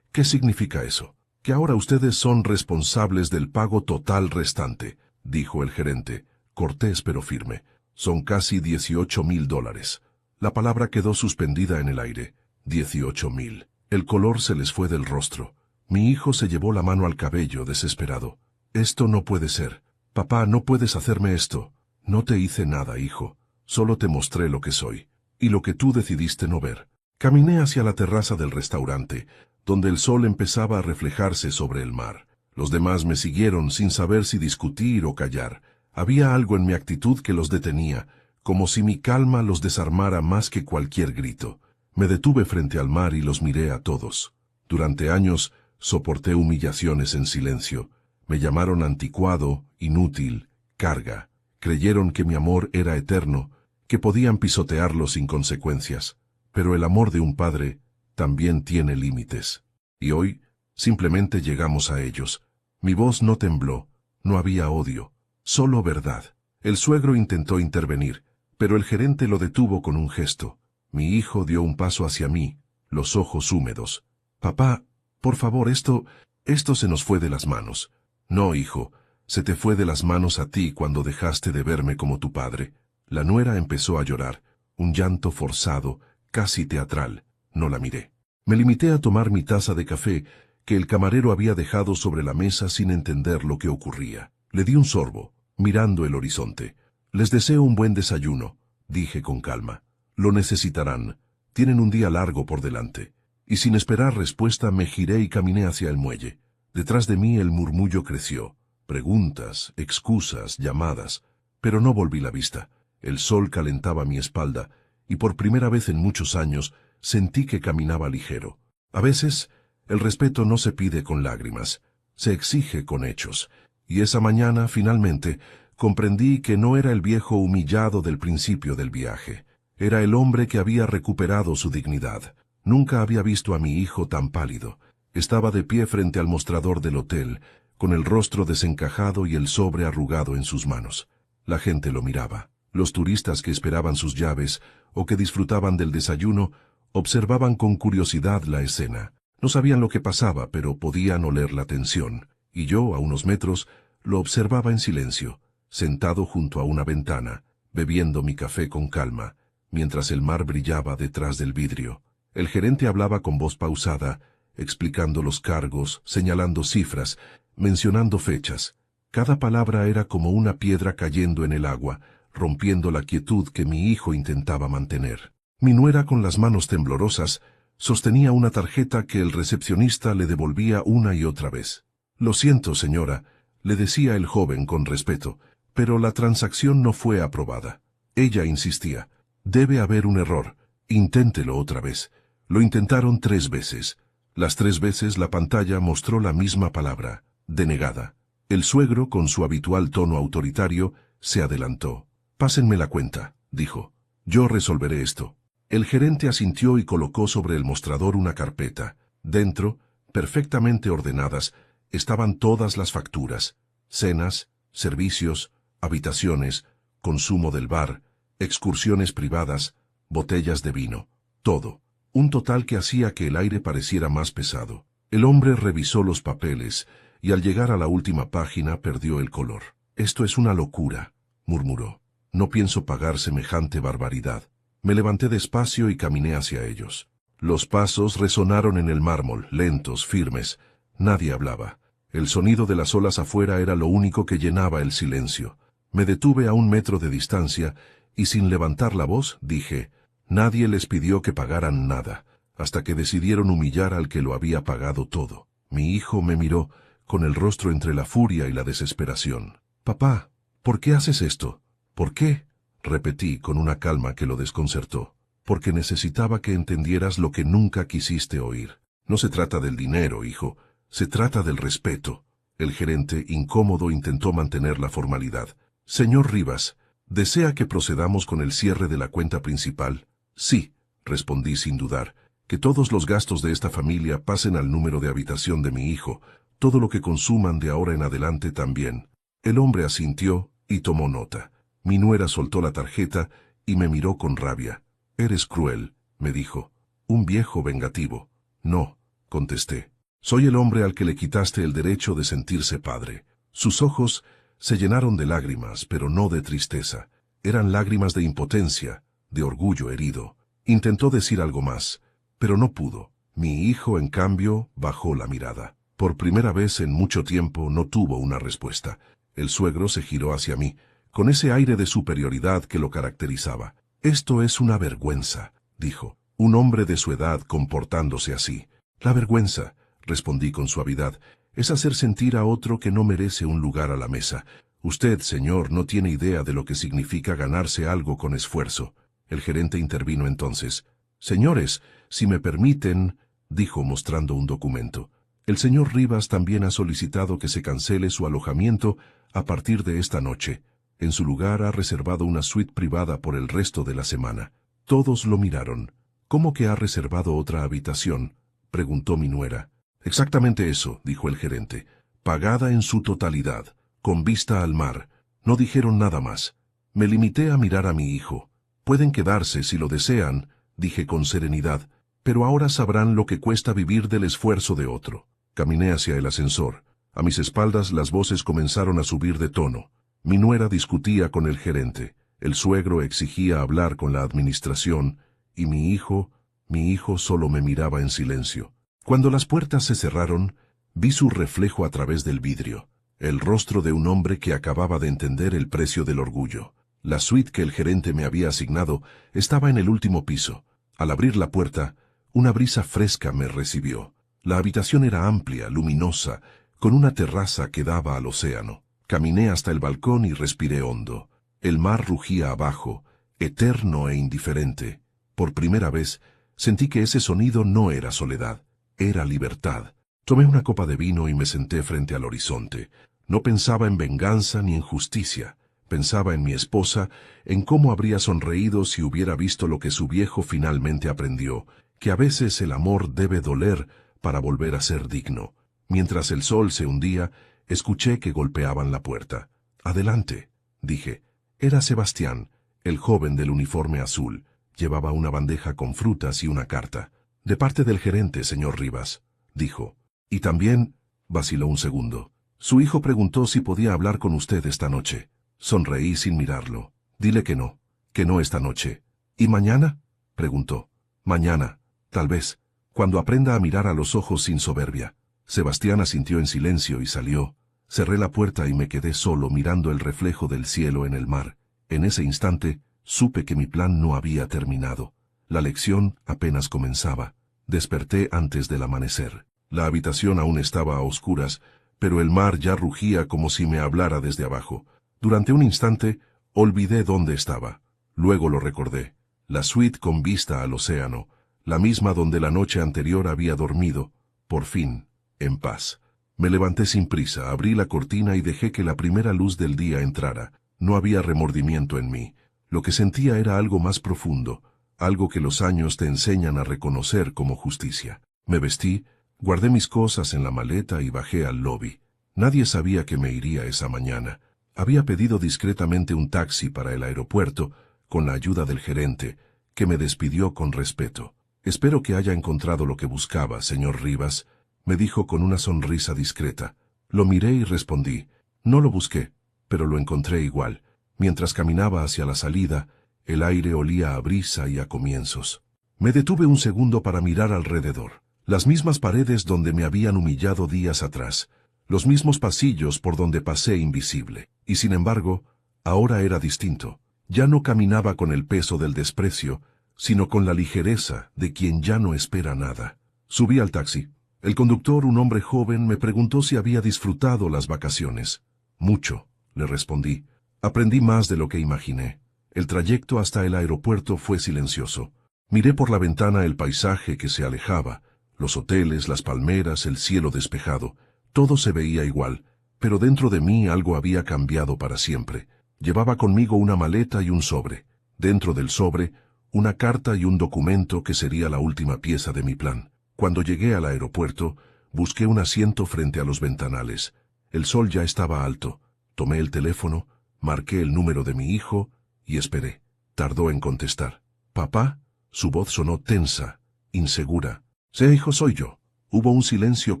significa eso? «Que ahora ustedes son responsables del pago total restante», dijo el gerente, cortés pero firme. «Son casi $18,000. La palabra quedó suspendida en el aire. 18,000. El color se les fue del rostro. Mi hijo se llevó la mano al cabello, desesperado. «Esto no puede ser. Papá, no puedes hacerme esto». «No te hice nada, hijo. Solo te mostré lo que soy. Y lo que tú decidiste no ver». Caminé hacia la terraza del restaurante, donde el sol empezaba a reflejarse sobre el mar. Los demás me siguieron sin saber si discutir o callar. Había algo en mi actitud que los detenía, como si mi calma los desarmara más que cualquier grito. Me detuve frente al mar y los miré a todos. Durante años soporté humillaciones en silencio. Me llamaron anticuado, inútil, carga. Creyeron que mi amor era eterno, que podían pisotearlo sin consecuencias. Pero el amor de un padre también tiene límites. Y hoy simplemente llegamos a ellos. Mi voz no tembló, no había odio, solo verdad. El suegro intentó intervenir, pero el gerente lo detuvo con un gesto. Mi hijo dio un paso hacia mí, los ojos húmedos. «Papá, por favor, esto se nos fue de las manos». «No, hijo, se te fue de las manos a ti cuando dejaste de verme como tu padre». La nuera empezó a llorar, un llanto forzado, casi teatral. No la miré. Me limité a tomar mi taza de café que el camarero había dejado sobre la mesa sin entender lo que ocurría. Le di un sorbo, mirando el horizonte. Les deseo un buen desayuno, dije con calma. Lo necesitarán. Tienen un día largo por delante. Y sin esperar respuesta me giré y caminé hacia el muelle. Detrás de mí el murmullo creció. Preguntas, excusas, llamadas. Pero no volví la vista. El sol calentaba mi espalda, y por primera vez en muchos años sentí que caminaba ligero. A veces, el respeto no se pide con lágrimas, se exige con hechos. Y esa mañana, finalmente, comprendí que no era el viejo humillado del principio del viaje. Era el hombre que había recuperado su dignidad. Nunca había visto a mi hijo tan pálido. Estaba de pie frente al mostrador del hotel, con el rostro desencajado y el sobre arrugado en sus manos. La gente lo miraba. Los turistas que esperaban sus llaves o que disfrutaban del desayuno observaban con curiosidad la escena. No sabían lo que pasaba, pero podían oler la tensión. Y yo, a unos metros, lo observaba en silencio, sentado junto a una ventana, bebiendo mi café con calma, mientras el mar brillaba detrás del vidrio. El gerente hablaba con voz pausada, explicando los cargos, señalando cifras, mencionando fechas. Cada palabra era como una piedra cayendo en el agua, rompiendo la quietud que mi hijo intentaba mantener. Mi nuera, con las manos temblorosas, sostenía una tarjeta que el recepcionista le devolvía una y otra vez. «Lo siento, señora», le decía el joven con respeto, pero la transacción no fue aprobada. Ella insistía. «Debe haber un error. Inténtelo otra vez». Lo intentaron 3 veces. Las 3 veces la pantalla mostró la misma palabra, denegada. El suegro, con su habitual tono autoritario, se adelantó. «Pásenme la cuenta», dijo. «Yo resolveré esto». El gerente asintió y colocó sobre el mostrador una carpeta. Dentro, perfectamente ordenadas, estaban todas las facturas: cenas, servicios, habitaciones, consumo del bar, excursiones privadas, botellas de vino, todo. Un total que hacía que el aire pareciera más pesado. El hombre revisó los papeles y al llegar a la última página perdió el color. «Esto es una locura», murmuró. «No pienso pagar semejante barbaridad». Me levanté despacio y caminé hacia ellos. Los pasos resonaron en el mármol, lentos, firmes. Nadie hablaba. El sonido de las olas afuera era lo único que llenaba el silencio. Me detuve a 1 metro de distancia y sin levantar la voz dije: «Nadie les pidió que pagaran nada», hasta que decidieron humillar al que lo había pagado todo. Mi hijo me miró, con el rostro entre la furia y la desesperación. «Papá, ¿por qué haces esto? ¿Por qué?», repetí con una calma que lo desconcertó. «Porque necesitaba que entendieras lo que nunca quisiste oír. No se trata del dinero, hijo, se trata del respeto». El gerente, incómodo, intentó mantener la formalidad. «Señor Rivas, ¿desea que procedamos con el cierre de la cuenta principal?» «Sí», respondí sin dudar. «Que todos los gastos de esta familia pasen al número de habitación de mi hijo, todo lo que consuman de ahora en adelante también». El hombre asintió y tomó nota. Mi nuera soltó la tarjeta y me miró con rabia. «Eres cruel», me dijo. «Un viejo vengativo». «No», contesté. «Soy el hombre al que le quitaste el derecho de sentirse padre». Sus ojos se llenaron de lágrimas, pero no de tristeza. Eran lágrimas de impotencia, de orgullo herido. Intentó decir algo más, pero no pudo. Mi hijo, en cambio, bajó la mirada. Por primera vez en mucho tiempo no tuvo una respuesta. El suegro se giró hacia mí, con ese aire de superioridad que lo caracterizaba. «Esto es una vergüenza», dijo. «Un hombre de su edad comportándose así». «La vergüenza», respondí con suavidad, «es hacer sentir a otro que no merece un lugar a la mesa. Usted, señor, no tiene idea de lo que significa ganarse algo con esfuerzo». El gerente intervino entonces. «Señores, si me permiten», dijo mostrando un documento. «El señor Rivas también ha solicitado que se cancele su alojamiento a partir de esta noche. En su lugar ha reservado una suite privada por el resto de la semana». Todos lo miraron. «¿Cómo que ha reservado otra habitación?», preguntó mi nuera. «Exactamente eso», dijo el gerente. «Pagada en su totalidad, con vista al mar». No dijeron nada más. Me limité a mirar a mi hijo. «Pueden quedarse si lo desean», dije con serenidad, «pero ahora sabrán lo que cuesta vivir del esfuerzo de otro». Caminé hacia el ascensor. A mis espaldas las voces comenzaron a subir de tono. Mi nuera discutía con el gerente. El suegro exigía hablar con la administración y mi hijo solo me miraba en silencio. Cuando las puertas se cerraron, vi su reflejo a través del vidrio, el rostro de un hombre que acababa de entender el precio del orgullo. La suite que el gerente me había asignado estaba en el último piso. Al abrir la puerta, una brisa fresca me recibió. La habitación era amplia, luminosa, con una terraza que daba al océano. Caminé hasta el balcón y respiré hondo. El mar rugía abajo, eterno e indiferente. Por primera vez, sentí que ese sonido no era soledad, era libertad. Tomé una copa de vino y me senté frente al horizonte. No pensaba en venganza ni en justicia. Pensaba en mi esposa, en cómo habría sonreído si hubiera visto lo que su viejo finalmente aprendió, que a veces el amor debe doler para volver a ser digno. Mientras el sol se hundía, escuché que golpeaban la puerta. «Adelante», dije. Era Sebastián, el joven del uniforme azul. Llevaba una bandeja con frutas y una carta. «De parte del gerente, señor Rivas», dijo. «Y también», vaciló un segundo, «su hijo preguntó si podía hablar con usted esta noche». Sonreí sin mirarlo. «Dile que no esta noche». «¿Y mañana?», preguntó. «Mañana, tal vez, cuando aprenda a mirar a los ojos sin soberbia». Sebastián asintió en silencio y salió. Cerré la puerta y me quedé solo mirando el reflejo del cielo en el mar. En ese instante, supe que mi plan no había terminado. La lección apenas comenzaba. Desperté antes del amanecer. La habitación aún estaba a oscuras, pero el mar ya rugía como si me hablara desde abajo. Durante un instante, olvidé dónde estaba. Luego lo recordé. La suite con vista al océano, la misma donde la noche anterior había dormido, por fin, en paz. Me levanté sin prisa, abrí la cortina y dejé que la primera luz del día entrara. No había remordimiento en mí. Lo que sentía era algo más profundo, algo que los años te enseñan a reconocer como justicia. Me vestí, guardé mis cosas en la maleta y bajé al lobby. Nadie sabía que me iría esa mañana. Había pedido discretamente un taxi para el aeropuerto, con la ayuda del gerente, que me despidió con respeto. «Espero que haya encontrado lo que buscaba, señor Rivas», me dijo con una sonrisa discreta. Lo miré y respondí. «No lo busqué, pero lo encontré igual». Mientras caminaba hacia la salida, el aire olía a brisa y a comienzos. Me detuve un segundo para mirar alrededor. Las mismas paredes donde me habían humillado días atrás. Los mismos pasillos por donde pasé invisible. Y sin embargo, ahora era distinto. Ya no caminaba con el peso del desprecio, sino con la ligereza de quien ya no espera nada. Subí al taxi. El conductor, un hombre joven, me preguntó si había disfrutado las vacaciones. «Mucho», le respondí. Aprendí más de lo que imaginé. El trayecto hasta el aeropuerto fue silencioso. Miré por la ventana el paisaje que se alejaba, los hoteles, las palmeras, el cielo despejado. Todo se veía igual, pero dentro de mí algo había cambiado para siempre. Llevaba conmigo una maleta y un sobre. Dentro del sobre, una carta y un documento que sería la última pieza de mi plan. Cuando llegué al aeropuerto, busqué un asiento frente a los ventanales. El sol ya estaba alto. Tomé el teléfono, marqué el número de mi hijo y esperé. Tardó en contestar. «¿Papá?». Su voz sonó tensa, insegura. «Sí, hijo, soy yo». Hubo un silencio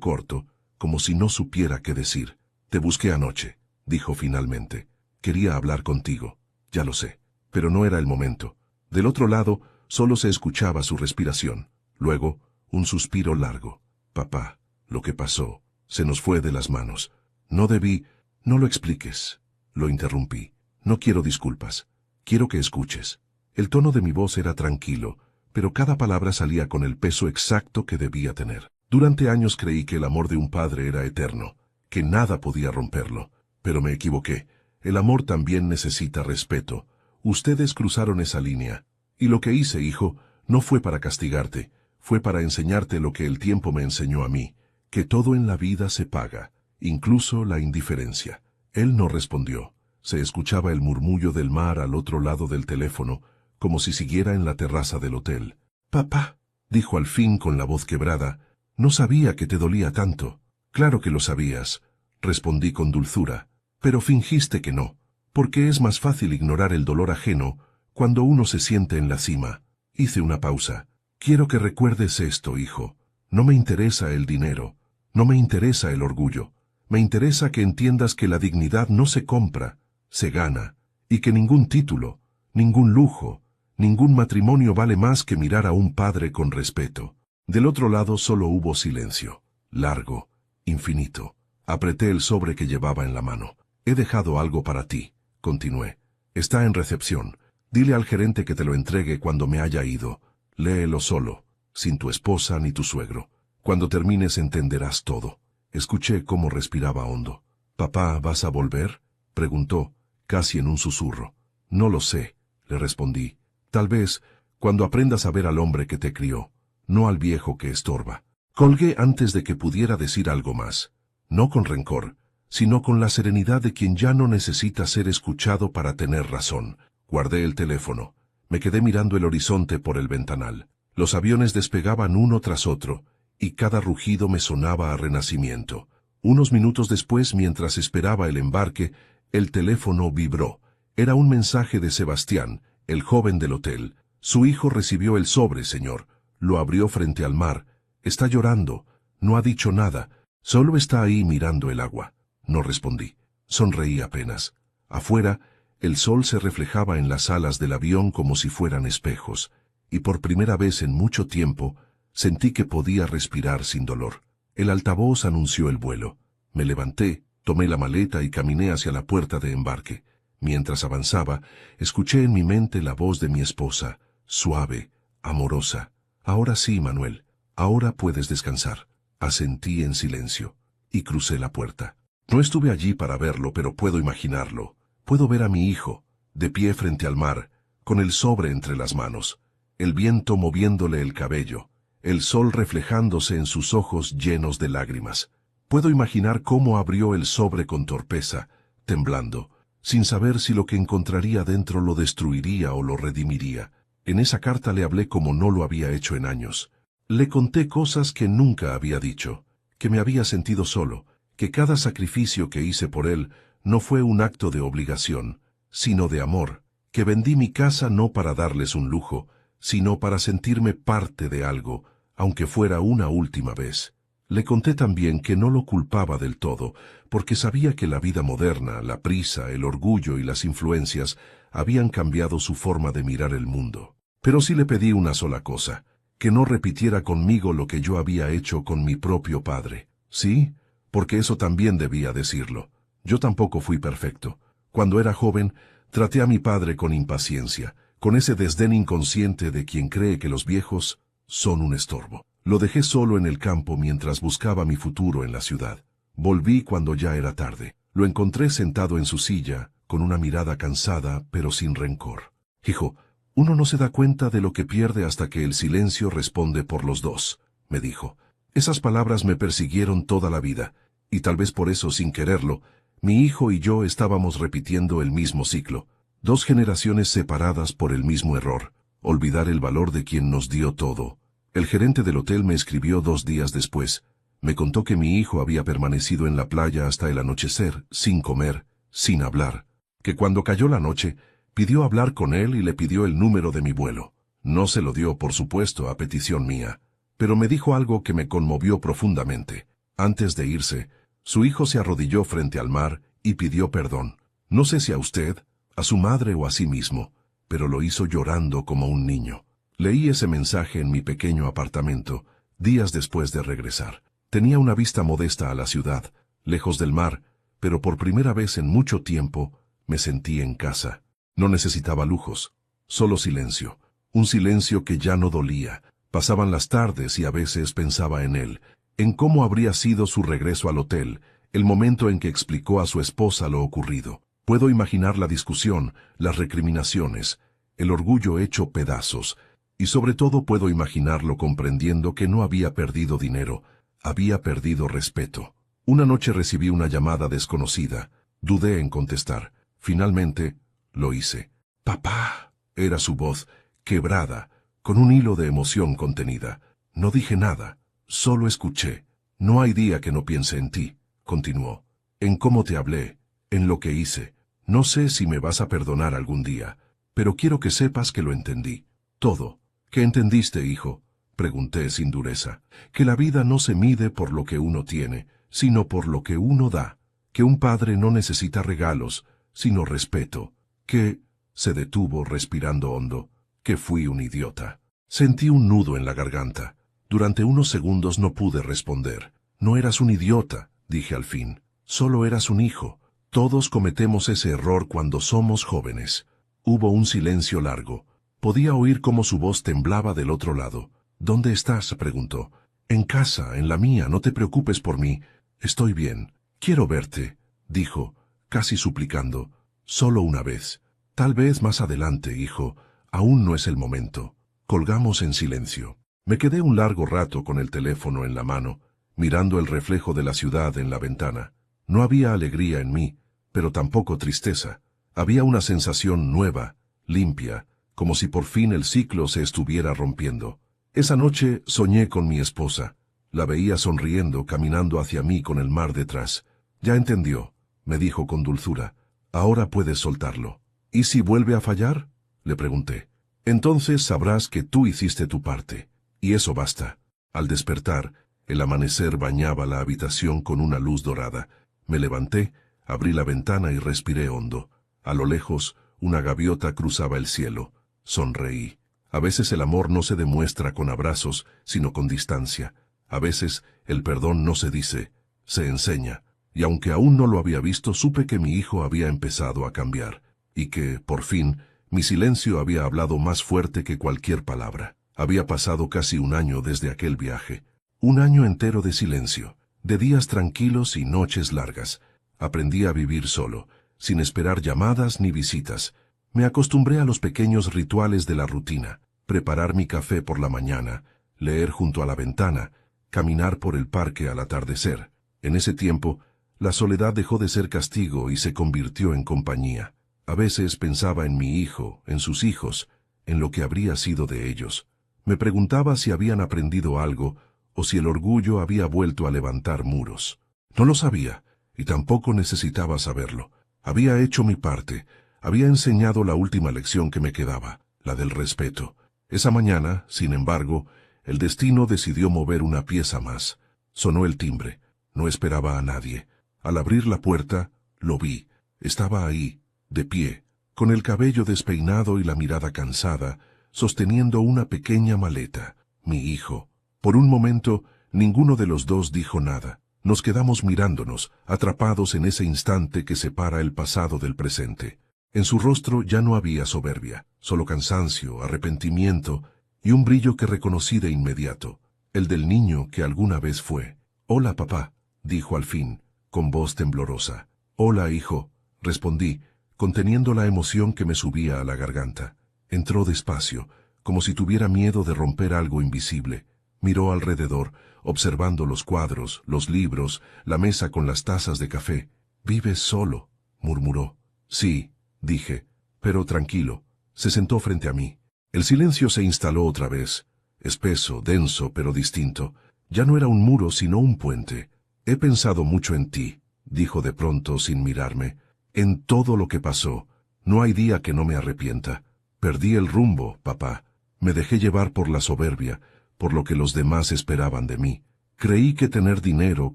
corto, como si no supiera qué decir. «Te busqué anoche», dijo finalmente. «Quería hablar contigo. Ya lo sé, pero no era el momento». Del otro lado, solo se escuchaba su respiración. Luego, un suspiro largo. «Papá, lo que pasó, se nos fue de las manos. No debí». «No lo expliques», lo interrumpí. «No quiero disculpas. Quiero que escuches». El tono de mi voz era tranquilo, pero cada palabra salía con el peso exacto que debía tener. Durante años creí que el amor de un padre era eterno, que nada podía romperlo. Pero me equivoqué. El amor también necesita respeto. Ustedes cruzaron esa línea. Y lo que hice, hijo, no fue para castigarte, fue para enseñarte lo que el tiempo me enseñó a mí, que todo en la vida se paga, incluso la indiferencia. Él no respondió. Se escuchaba el murmullo del mar al otro lado del teléfono, como si siguiera en la terraza del hotel. «Papá», dijo al fin con la voz quebrada, «no sabía que te dolía tanto». «Claro que lo sabías», respondí con dulzura, «pero fingiste que no, porque es más fácil ignorar el dolor ajeno cuando uno se siente en la cima». Hice una pausa. «Quiero que recuerdes esto, hijo. No me interesa el dinero, no me interesa el orgullo. Me interesa que entiendas que la dignidad no se compra, se gana, y que ningún título, ningún lujo, Ningún matrimonio vale más que mirar a un padre con respeto. Del otro lado solo hubo silencio, largo, infinito. Apreté el sobre que llevaba en la mano. He dejado algo para ti, continué. Está en recepción. Dile al gerente que te lo entregue cuando me haya ido. Léelo solo, sin tu esposa ni tu suegro. Cuando termines entenderás todo. Escuché cómo respiraba hondo. «Papá, ¿vas a volver?», preguntó, casi en un susurro. «No lo sé», le respondí. «Tal vez, cuando aprendas a ver al hombre que te crió, no al viejo que estorba». Colgué antes de que pudiera decir algo más. No con rencor, sino con la serenidad de quien ya no necesita ser escuchado para tener razón. Guardé el teléfono. Me quedé mirando el horizonte por el ventanal. Los aviones despegaban uno tras otro, y cada rugido me sonaba a renacimiento. Unos minutos después, mientras esperaba el embarque, el teléfono vibró. Era un mensaje de Sebastián, el joven del hotel. «Su hijo recibió el sobre, señor. Lo abrió frente al mar. Está llorando. No ha dicho nada. Solo está ahí mirando el agua». No respondí. Sonreí apenas. Afuera, el sol se reflejaba en las alas del avión como si fueran espejos, y por primera vez en mucho tiempo sentí que podía respirar sin dolor. El altavoz anunció el vuelo. Me levanté, tomé la maleta y caminé hacia la puerta de embarque. Mientras avanzaba, escuché en mi mente la voz de mi esposa, suave, amorosa. «Ahora sí, Manuel, ahora puedes descansar». Asentí en silencio, y crucé la puerta. No estuve allí para verlo, pero puedo imaginarlo. Puedo ver a mi hijo, de pie frente al mar, con el sobre entre las manos, el viento moviéndole el cabello, el sol reflejándose en sus ojos llenos de lágrimas. Puedo imaginar cómo abrió el sobre con torpeza, temblando, sin saber si lo que encontraría dentro lo destruiría o lo redimiría. En esa carta le hablé como no lo había hecho en años. Le conté cosas que nunca había dicho, que me había sentido solo, que cada sacrificio que hice por él no fue un acto de obligación, sino de amor, que vendí mi casa no para darles un lujo, sino para sentirme parte de algo, aunque fuera una última vez. Le conté también que no lo culpaba del todo, porque sabía que la vida moderna, la prisa, el orgullo y las influencias habían cambiado su forma de mirar el mundo. Pero sí le pedí una sola cosa, que no repitiera conmigo lo que yo había hecho con mi propio padre. Sí, porque eso también debía decirlo. Yo tampoco fui perfecto. Cuando era joven, traté a mi padre con impaciencia, con ese desdén inconsciente de quien cree que los viejos son un estorbo. Lo dejé solo en el campo mientras buscaba mi futuro en la ciudad. Volví cuando ya era tarde. Lo encontré sentado en su silla, con una mirada cansada, pero sin rencor. «Hijo, uno no se da cuenta de lo que pierde hasta que el silencio responde por los dos», me dijo. Esas palabras me persiguieron toda la vida, y tal vez por eso, sin quererlo, mi hijo y yo estábamos repitiendo el mismo ciclo. 2 generaciones separadas por el mismo error, olvidar el valor de quien nos dio todo. El gerente del hotel me escribió 2 días después. Me contó que mi hijo había permanecido en la playa hasta el anochecer, sin comer, sin hablar. Que cuando cayó la noche, pidió hablar con él y le pidió el número de mi vuelo. No se lo dio, por supuesto, a petición mía, pero me dijo algo que me conmovió profundamente. Antes de irse, su hijo se arrodilló frente al mar y pidió perdón. No sé si a usted, a su madre o a sí mismo, pero lo hizo llorando como un niño. Leí ese mensaje en mi pequeño apartamento, días después de regresar. Tenía una vista modesta a la ciudad, lejos del mar, pero por primera vez en mucho tiempo me sentí en casa. No necesitaba lujos, solo silencio. Un silencio que ya no dolía. Pasaban las tardes y a veces pensaba en él, en cómo habría sido su regreso al hotel, el momento en que explicó a su esposa lo ocurrido. Puedo imaginar la discusión, las recriminaciones, el orgullo hecho pedazos, y sobre todo puedo imaginarlo comprendiendo que no había perdido dinero, había perdido respeto. Una noche recibí una llamada desconocida. Dudé en contestar. Finalmente, lo hice. «Papá», era su voz, quebrada, con un hilo de emoción contenida. No dije nada, solo escuché. «No hay día que no piense en ti», continuó. «En cómo te hablé, en lo que hice. No sé si me vas a perdonar algún día, pero quiero que sepas que lo entendí. Todo». «¿Qué entendiste, hijo?», pregunté sin dureza. «Que la vida no se mide por lo que uno tiene, sino por lo que uno da. Que un padre no necesita regalos, sino respeto. Que...» Se detuvo respirando hondo. que fui un idiota. Sentí un nudo en la garganta. Durante unos segundos no pude responder. No eras un idiota, dije al fin. Solo eras un hijo. Todos cometemos ese error cuando somos jóvenes. Hubo un silencio largo. Podía oír cómo su voz temblaba del otro lado. ¿Dónde estás?, preguntó. En casa, en la mía, no te preocupes por mí. Estoy bien. Quiero verte, dijo, casi suplicando. Solo una vez. Tal vez más adelante, hijo. Aún no es el momento. Colgamos en silencio. Me quedé un largo rato con el teléfono en la mano, mirando el reflejo de la ciudad en la ventana. No había alegría en mí, pero tampoco tristeza. Había una sensación nueva, limpia, como si por fin el ciclo se estuviera rompiendo. Esa noche soñé con mi esposa. La veía sonriendo, caminando hacia mí con el mar detrás. Ya entendió, me dijo con dulzura. Ahora puedes soltarlo. ¿Y si vuelve a fallar?, le pregunté. Entonces sabrás que tú hiciste tu parte. Y eso basta. Al despertar, el amanecer bañaba la habitación con una luz dorada. Me levanté, abrí la ventana y respiré hondo. A lo lejos, una gaviota cruzaba el cielo. Sonreí. A veces el amor no se demuestra con abrazos, sino con distancia. A veces el perdón no se dice, se enseña. Y aunque aún no lo había visto, supe que mi hijo había empezado a cambiar. Y que, por fin, mi silencio había hablado más fuerte que cualquier palabra. Había pasado casi un año desde aquel viaje. Un año entero de silencio, de días tranquilos y noches largas. Aprendí a vivir solo, sin esperar llamadas ni visitas. Me acostumbré a los pequeños rituales de la rutina. Preparar mi café por la mañana, leer junto a la ventana, caminar por el parque al atardecer. En ese tiempo, la soledad dejó de ser castigo y se convirtió en compañía. A veces pensaba en mi hijo, en sus hijos, en lo que habría sido de ellos. Me preguntaba si habían aprendido algo o si el orgullo había vuelto a levantar muros. No lo sabía, y tampoco necesitaba saberlo. Había hecho mi parte, había enseñado la última lección que me quedaba, la del respeto. Esa mañana, sin embargo, el destino decidió mover una pieza más. Sonó el timbre. No esperaba a nadie. Al abrir la puerta, lo vi. Estaba ahí, de pie, con el cabello despeinado y la mirada cansada, sosteniendo una pequeña maleta. Mi hijo. Por un momento, ninguno de los dos dijo nada. Nos quedamos mirándonos, atrapados en ese instante que separa el pasado del presente. En su rostro ya no había soberbia, solo cansancio, arrepentimiento y un brillo que reconocí de inmediato, el del niño que alguna vez fue. «Hola, papá», dijo al fin, con voz temblorosa. «Hola, hijo», respondí, conteniendo la emoción que me subía a la garganta. Entró despacio, como si tuviera miedo de romper algo invisible. Miró alrededor, observando los cuadros, los libros, la mesa con las tazas de café. «¿Vives solo?», murmuró. «Sí», dije, «pero tranquilo». Se sentó frente a mí. El silencio se instaló otra vez, espeso, denso, pero distinto. Ya no era un muro, sino un puente. «He pensado mucho en ti», dijo de pronto sin mirarme. «En todo lo que pasó. No hay día que no me arrepienta. Perdí el rumbo, papá. Me dejé llevar por la soberbia, por lo que los demás esperaban de mí. Creí que tener dinero,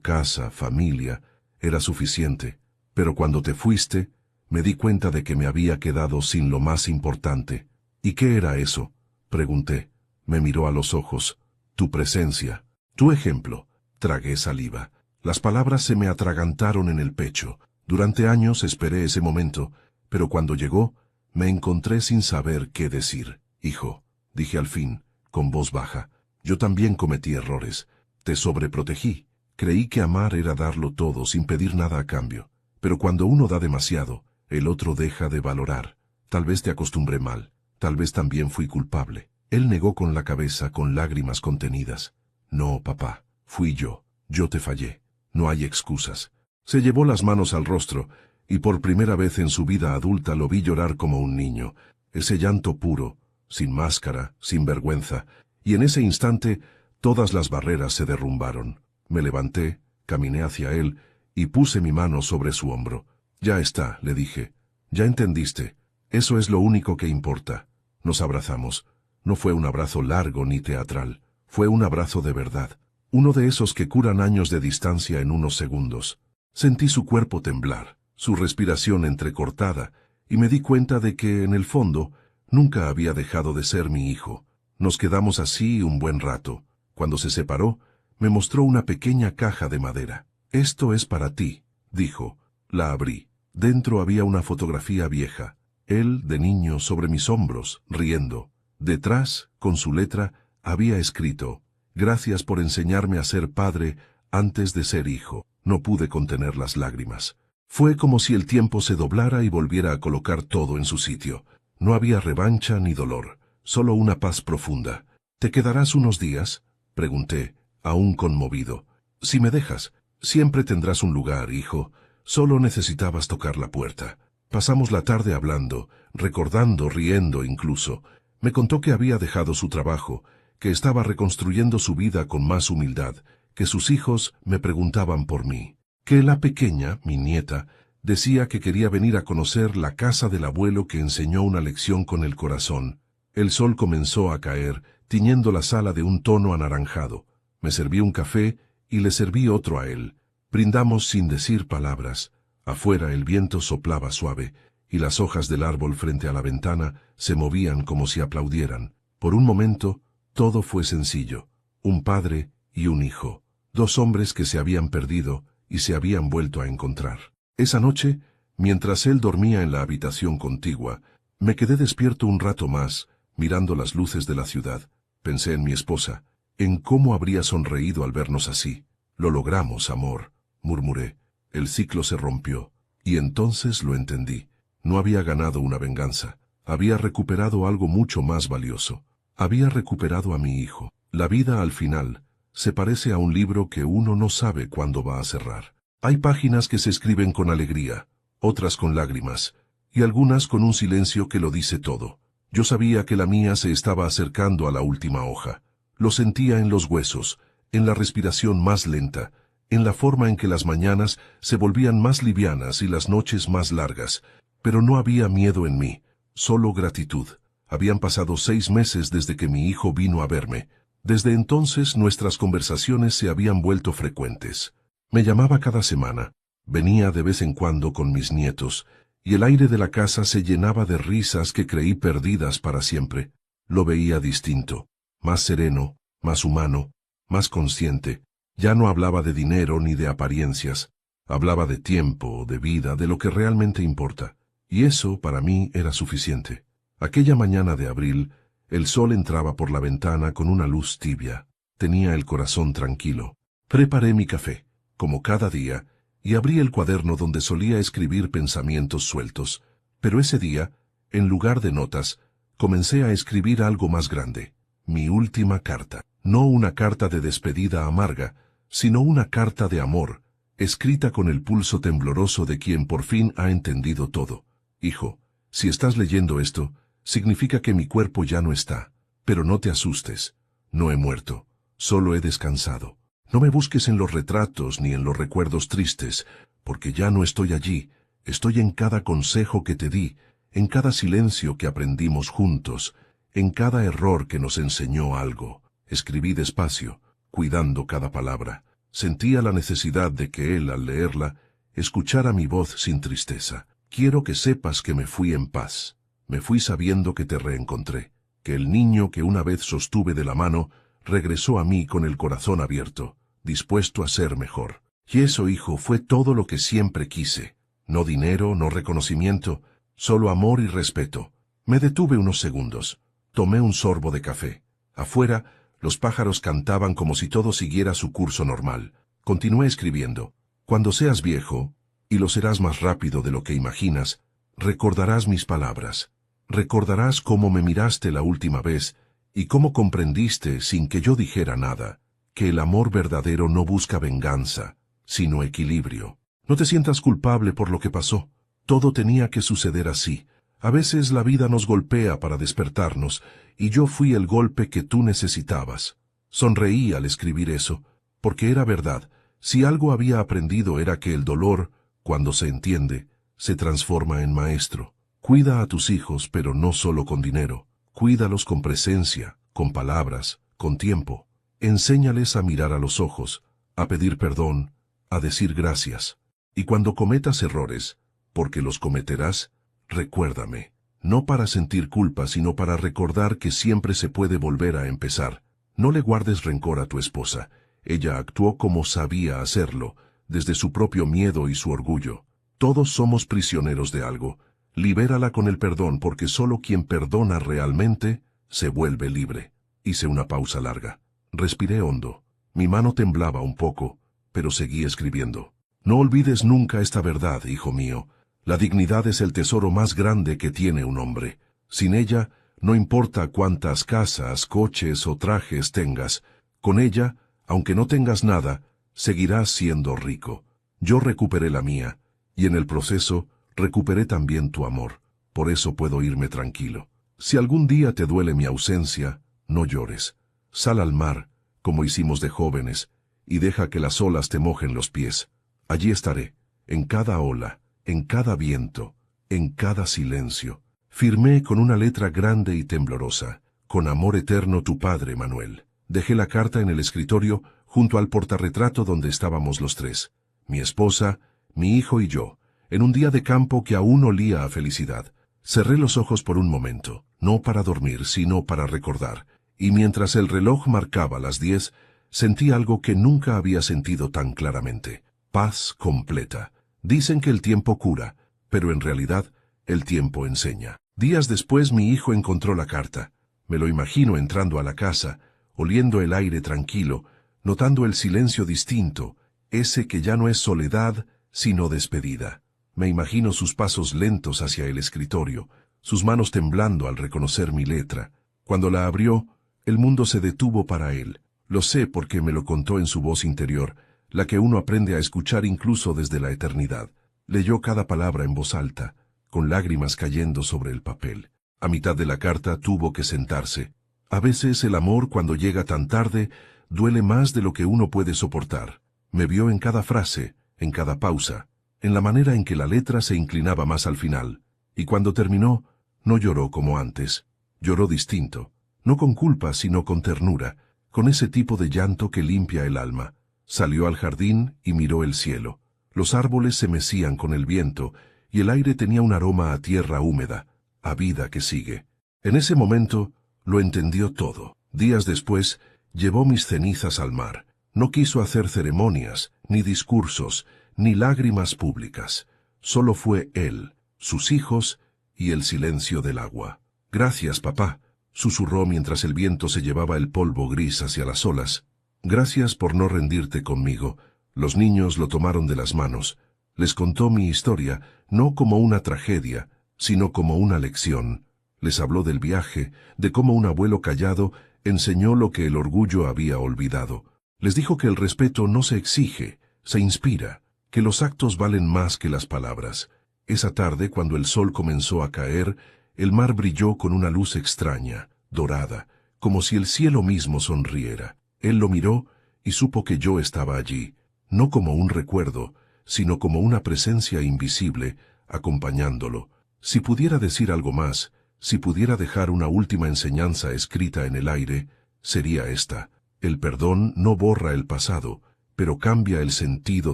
casa, familia, era suficiente. Pero cuando te fuiste, me di cuenta de que me había quedado sin lo más importante». «¿Y qué era eso?», pregunté. Me miró a los ojos. «Tu presencia, tu ejemplo». Tragué saliva. Las palabras se me atragantaron en el pecho. Durante años esperé ese momento, pero cuando llegó, me encontré sin saber qué decir. «Hijo», dije al fin, con voz baja, «yo también cometí errores. Te sobreprotegí. Creí que amar era darlo todo sin pedir nada a cambio. Pero cuando uno da demasiado, el otro deja de valorar. Tal vez te acostumbré mal. Tal vez también fui culpable». Él negó con la cabeza, con lágrimas contenidas. «No, papá, fui yo. Yo te fallé. No hay excusas». Se llevó las manos al rostro, y por primera vez en su vida adulta lo vi llorar como un niño. Ese llanto puro, sin máscara, sin vergüenza, y en ese instante todas las barreras se derrumbaron. Me levanté, caminé hacia él, y puse mi mano sobre su hombro. «Ya está», le dije. «Ya entendiste. Eso es lo único que importa». Nos abrazamos. No fue un abrazo largo ni teatral. Fue un abrazo de verdad. Uno de esos que curan años de distancia en unos segundos. Sentí su cuerpo temblar, su respiración entrecortada, y me di cuenta de que, en el fondo, Nunca había dejado de ser mi hijo. Nos quedamos así un buen rato. Cuando se separó, me mostró una pequeña caja de madera. «Esto es para ti», dijo. La abrí. Dentro había una fotografía vieja. Él, de niño, sobre mis hombros, riendo. Detrás, con su letra, había escrito: «Gracias por enseñarme a ser padre antes de ser hijo». No pude contener las lágrimas. Fue como si el tiempo se doblara y volviera a colocar todo en su sitio. No había revancha ni dolor, solo una paz profunda. «¿Te quedarás unos días?», pregunté, aún conmovido. «Si me dejas, siempre tendrás un lugar, hijo. Solo necesitabas tocar la puerta». Pasamos la tarde hablando, recordando, riendo incluso. Me contó que había dejado su trabajo, que estaba reconstruyendo su vida con más humildad, que sus hijos me preguntaban por mí, que la pequeña, mi nieta, decía que quería venir a conocer la casa del abuelo que enseñó una lección con el corazón. El sol comenzó a caer, tiñendo la sala de un tono anaranjado. Me serví un café y le serví otro a él. Brindamos sin decir palabras. Afuera el viento soplaba suave, y las hojas del árbol frente a la ventana se movían como si aplaudieran. Por un momento, todo fue sencillo. Un padre y un hijo. Dos hombres que se habían perdido y se habían vuelto a encontrar. Esa noche, mientras él dormía en la habitación contigua, me quedé despierto un rato más, mirando las luces de la ciudad. Pensé en mi esposa, en cómo habría sonreído al vernos así. «Lo logramos, amor», murmuré. El ciclo se rompió, y entonces lo entendí. No había ganado una venganza, había recuperado algo mucho más valioso. Había recuperado a mi hijo. La vida al final se parece a un libro que uno no sabe cuándo va a cerrar. Hay páginas que se escriben con alegría, otras con lágrimas, y algunas con un silencio que lo dice todo. Yo sabía que la mía se estaba acercando a la última hoja. Lo sentía en los huesos, en la respiración más lenta, en la forma en que las mañanas se volvían más livianas y las noches más largas. Pero no había miedo en mí, solo gratitud. Habían pasado 6 meses desde que mi hijo vino a verme. Desde entonces nuestras conversaciones se habían vuelto frecuentes. Me llamaba cada semana, venía de vez en cuando con mis nietos, y el aire de la casa se llenaba de risas que creí perdidas para siempre. Lo veía distinto, más sereno, más humano, más consciente. Ya no hablaba de dinero ni de apariencias, hablaba de tiempo, de vida, de lo que realmente importa. Y eso, para mí, era suficiente. Aquella mañana de abril, el sol entraba por la ventana con una luz tibia. Tenía el corazón tranquilo. Preparé mi café, como cada día, y abrí el cuaderno donde solía escribir pensamientos sueltos. Pero ese día, en lugar de notas, comencé a escribir algo más grande. Mi última carta. No una carta de despedida amarga, sino una carta de amor, escrita con el pulso tembloroso de quien por fin ha entendido todo. «Hijo, si estás leyendo esto, significa que mi cuerpo ya no está. Pero no te asustes. No he muerto. Solo he descansado. No me busques en los retratos ni en los recuerdos tristes, porque ya no estoy allí. Estoy en cada consejo que te di, en cada silencio que aprendimos juntos, en cada error que nos enseñó algo». Escribí despacio, cuidando cada palabra. Sentía la necesidad de que él, al leerla, escuchara mi voz sin tristeza. «Quiero que sepas que me fui en paz. Me fui sabiendo que te reencontré, que el niño que una vez sostuve de la mano regresó a mí con el corazón abierto, dispuesto a ser mejor. Y eso, hijo, fue todo lo que siempre quise. No dinero, no reconocimiento, solo amor y respeto». Me detuve unos segundos. Tomé un sorbo de café. Afuera, los pájaros cantaban como si todo siguiera su curso normal. Continué escribiendo. «Cuando seas viejo, y lo serás más rápido de lo que imaginas, recordarás mis palabras. Recordarás cómo me miraste la última vez y cómo comprendiste, sin que yo dijera nada, que el amor verdadero no busca venganza, sino equilibrio. No te sientas culpable por lo que pasó. Todo tenía que suceder así. A veces la vida nos golpea para despertarnos, y yo fui el golpe que tú necesitabas». Sonreí al escribir eso, porque era verdad. Si algo había aprendido era que el dolor, cuando se entiende, se transforma en maestro. Cuida a tus hijos, pero no solo con dinero. Cuídalos con presencia, con palabras, con tiempo. Enséñales a mirar a los ojos, a pedir perdón, a decir gracias. Y cuando cometas errores, porque los cometerás, recuérdame. no para sentir culpa, sino para recordar que siempre se puede volver a empezar. No le guardes rencor a tu esposa. Ella actuó como sabía hacerlo, desde su propio miedo y su orgullo. Todos somos prisioneros de algo. Libérala con el perdón, porque solo quien perdona realmente se vuelve libre. Hice una pausa larga. Respiré hondo. Mi mano temblaba un poco, pero seguí escribiendo. No olvides nunca esta verdad, hijo mío. La dignidad es el tesoro más grande que tiene un hombre. Sin ella, no importa cuántas casas, coches o trajes tengas, con ella, aunque no tengas nada, seguirás siendo rico. Yo recuperé la mía, y en el proceso, recuperé también tu amor. Por eso puedo irme tranquilo. Si algún día te duele mi ausencia, no llores. Sal al mar, como hicimos de jóvenes, y deja que las olas te mojen los pies. Allí estaré, en cada ola, en cada viento, en cada silencio. Firmé con una letra grande y temblorosa, con amor eterno tu padre, Manuel. Dejé la carta en el escritorio, junto al portarretrato donde estábamos los tres, mi esposa, mi hijo y yo, en un día de campo que aún olía a felicidad. Cerré los ojos por un momento, no para dormir, sino para recordar, y mientras el reloj marcaba las 10, sentí algo que nunca había sentido tan claramente. Paz completa. Dicen que el tiempo cura, pero en realidad, el tiempo enseña. Días después mi hijo encontró la carta. Me lo imagino entrando a la casa, oliendo el aire tranquilo, notando el silencio distinto, ese que ya no es soledad, sino despedida. Me imagino sus pasos lentos hacia el escritorio, sus manos temblando al reconocer mi letra. Cuando la abrió, el mundo se detuvo para él. Lo sé porque me lo contó en su voz interior, la que uno aprende a escuchar incluso desde la eternidad. Leyó cada palabra en voz alta, con lágrimas cayendo sobre el papel. A mitad de la carta tuvo que sentarse. A veces el amor, cuando llega tan tarde, duele más de lo que uno puede soportar. Me vio en cada frase, en cada pausa, en la manera en que la letra se inclinaba más al final. Y cuando terminó, no lloró como antes. Lloró distinto, no con culpa, sino con ternura, con ese tipo de llanto que limpia el alma. Salió al jardín y miró el cielo. Los árboles se mecían con el viento, y el aire tenía un aroma a tierra húmeda, a vida que sigue. En ese momento, lo entendió todo. Días después, llevó mis cenizas al mar. No quiso hacer ceremonias, ni discursos, ni lágrimas públicas. Solo fue él, sus hijos y el silencio del agua. Gracias, papá, susurró mientras el viento se llevaba el polvo gris hacia las olas. Gracias por no rendirte conmigo. Los niños lo tomaron de las manos. Les contó mi historia, no como una tragedia, sino como una lección. Les habló del viaje, de cómo un abuelo callado enseñó lo que el orgullo había olvidado. Les dijo que el respeto no se exige, se inspira, que los actos valen más que las palabras. Esa tarde, cuando el sol comenzó a caer, el mar brilló con una luz extraña, dorada, como si el cielo mismo sonriera. Él lo miró y supo que yo estaba allí, no como un recuerdo, sino como una presencia invisible, acompañándolo. Si pudiera decir algo más, si pudiera dejar una última enseñanza escrita en el aire, sería esta: el perdón no borra el pasado, pero cambia el sentido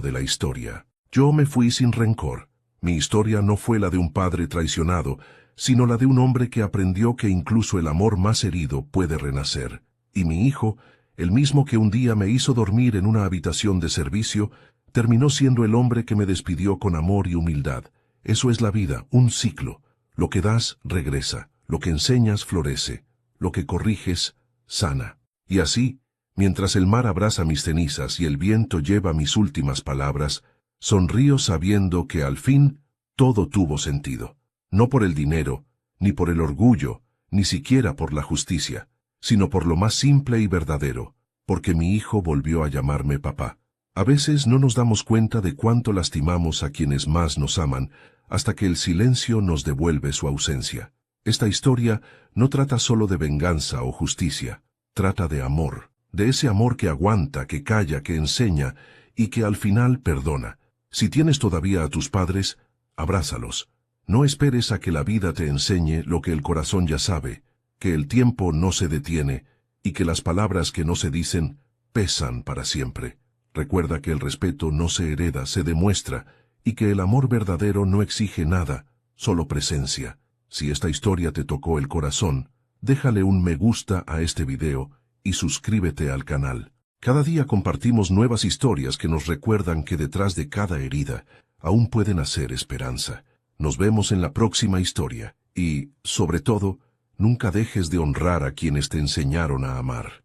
de la historia. Yo me fui sin rencor. Mi historia no fue la de un padre traicionado, sino la de un hombre que aprendió que incluso el amor más herido puede renacer. Y mi hijo, el mismo que un día me hizo dormir en una habitación de servicio, terminó siendo el hombre que me despidió con amor y humildad. Eso es la vida, un ciclo. Lo que das, regresa. Lo que enseñas, florece. Lo que corriges, sana. Y así, mientras el mar abraza mis cenizas y el viento lleva mis últimas palabras, sonrío sabiendo que al fin todo tuvo sentido. No por el dinero, ni por el orgullo, ni siquiera por la justicia, sino por lo más simple y verdadero, porque mi hijo volvió a llamarme papá. A veces no nos damos cuenta de cuánto lastimamos a quienes más nos aman, hasta que el silencio nos devuelve su ausencia. Esta historia no trata solo de venganza o justicia, trata de amor, de ese amor que aguanta, que calla, que enseña y que al final perdona. Si tienes todavía a tus padres, abrázalos. No esperes a que la vida te enseñe lo que el corazón ya sabe, que el tiempo no se detiene y que las palabras que no se dicen pesan para siempre. Recuerda que el respeto no se hereda, se demuestra, y que el amor verdadero no exige nada, solo presencia. Si esta historia te tocó el corazón, déjale un me gusta a este video y suscríbete al canal. Cada día compartimos nuevas historias que nos recuerdan que detrás de cada herida aún puede nacer esperanza. Nos vemos en la próxima historia y, sobre todo, nunca dejes de honrar a quienes te enseñaron a amar.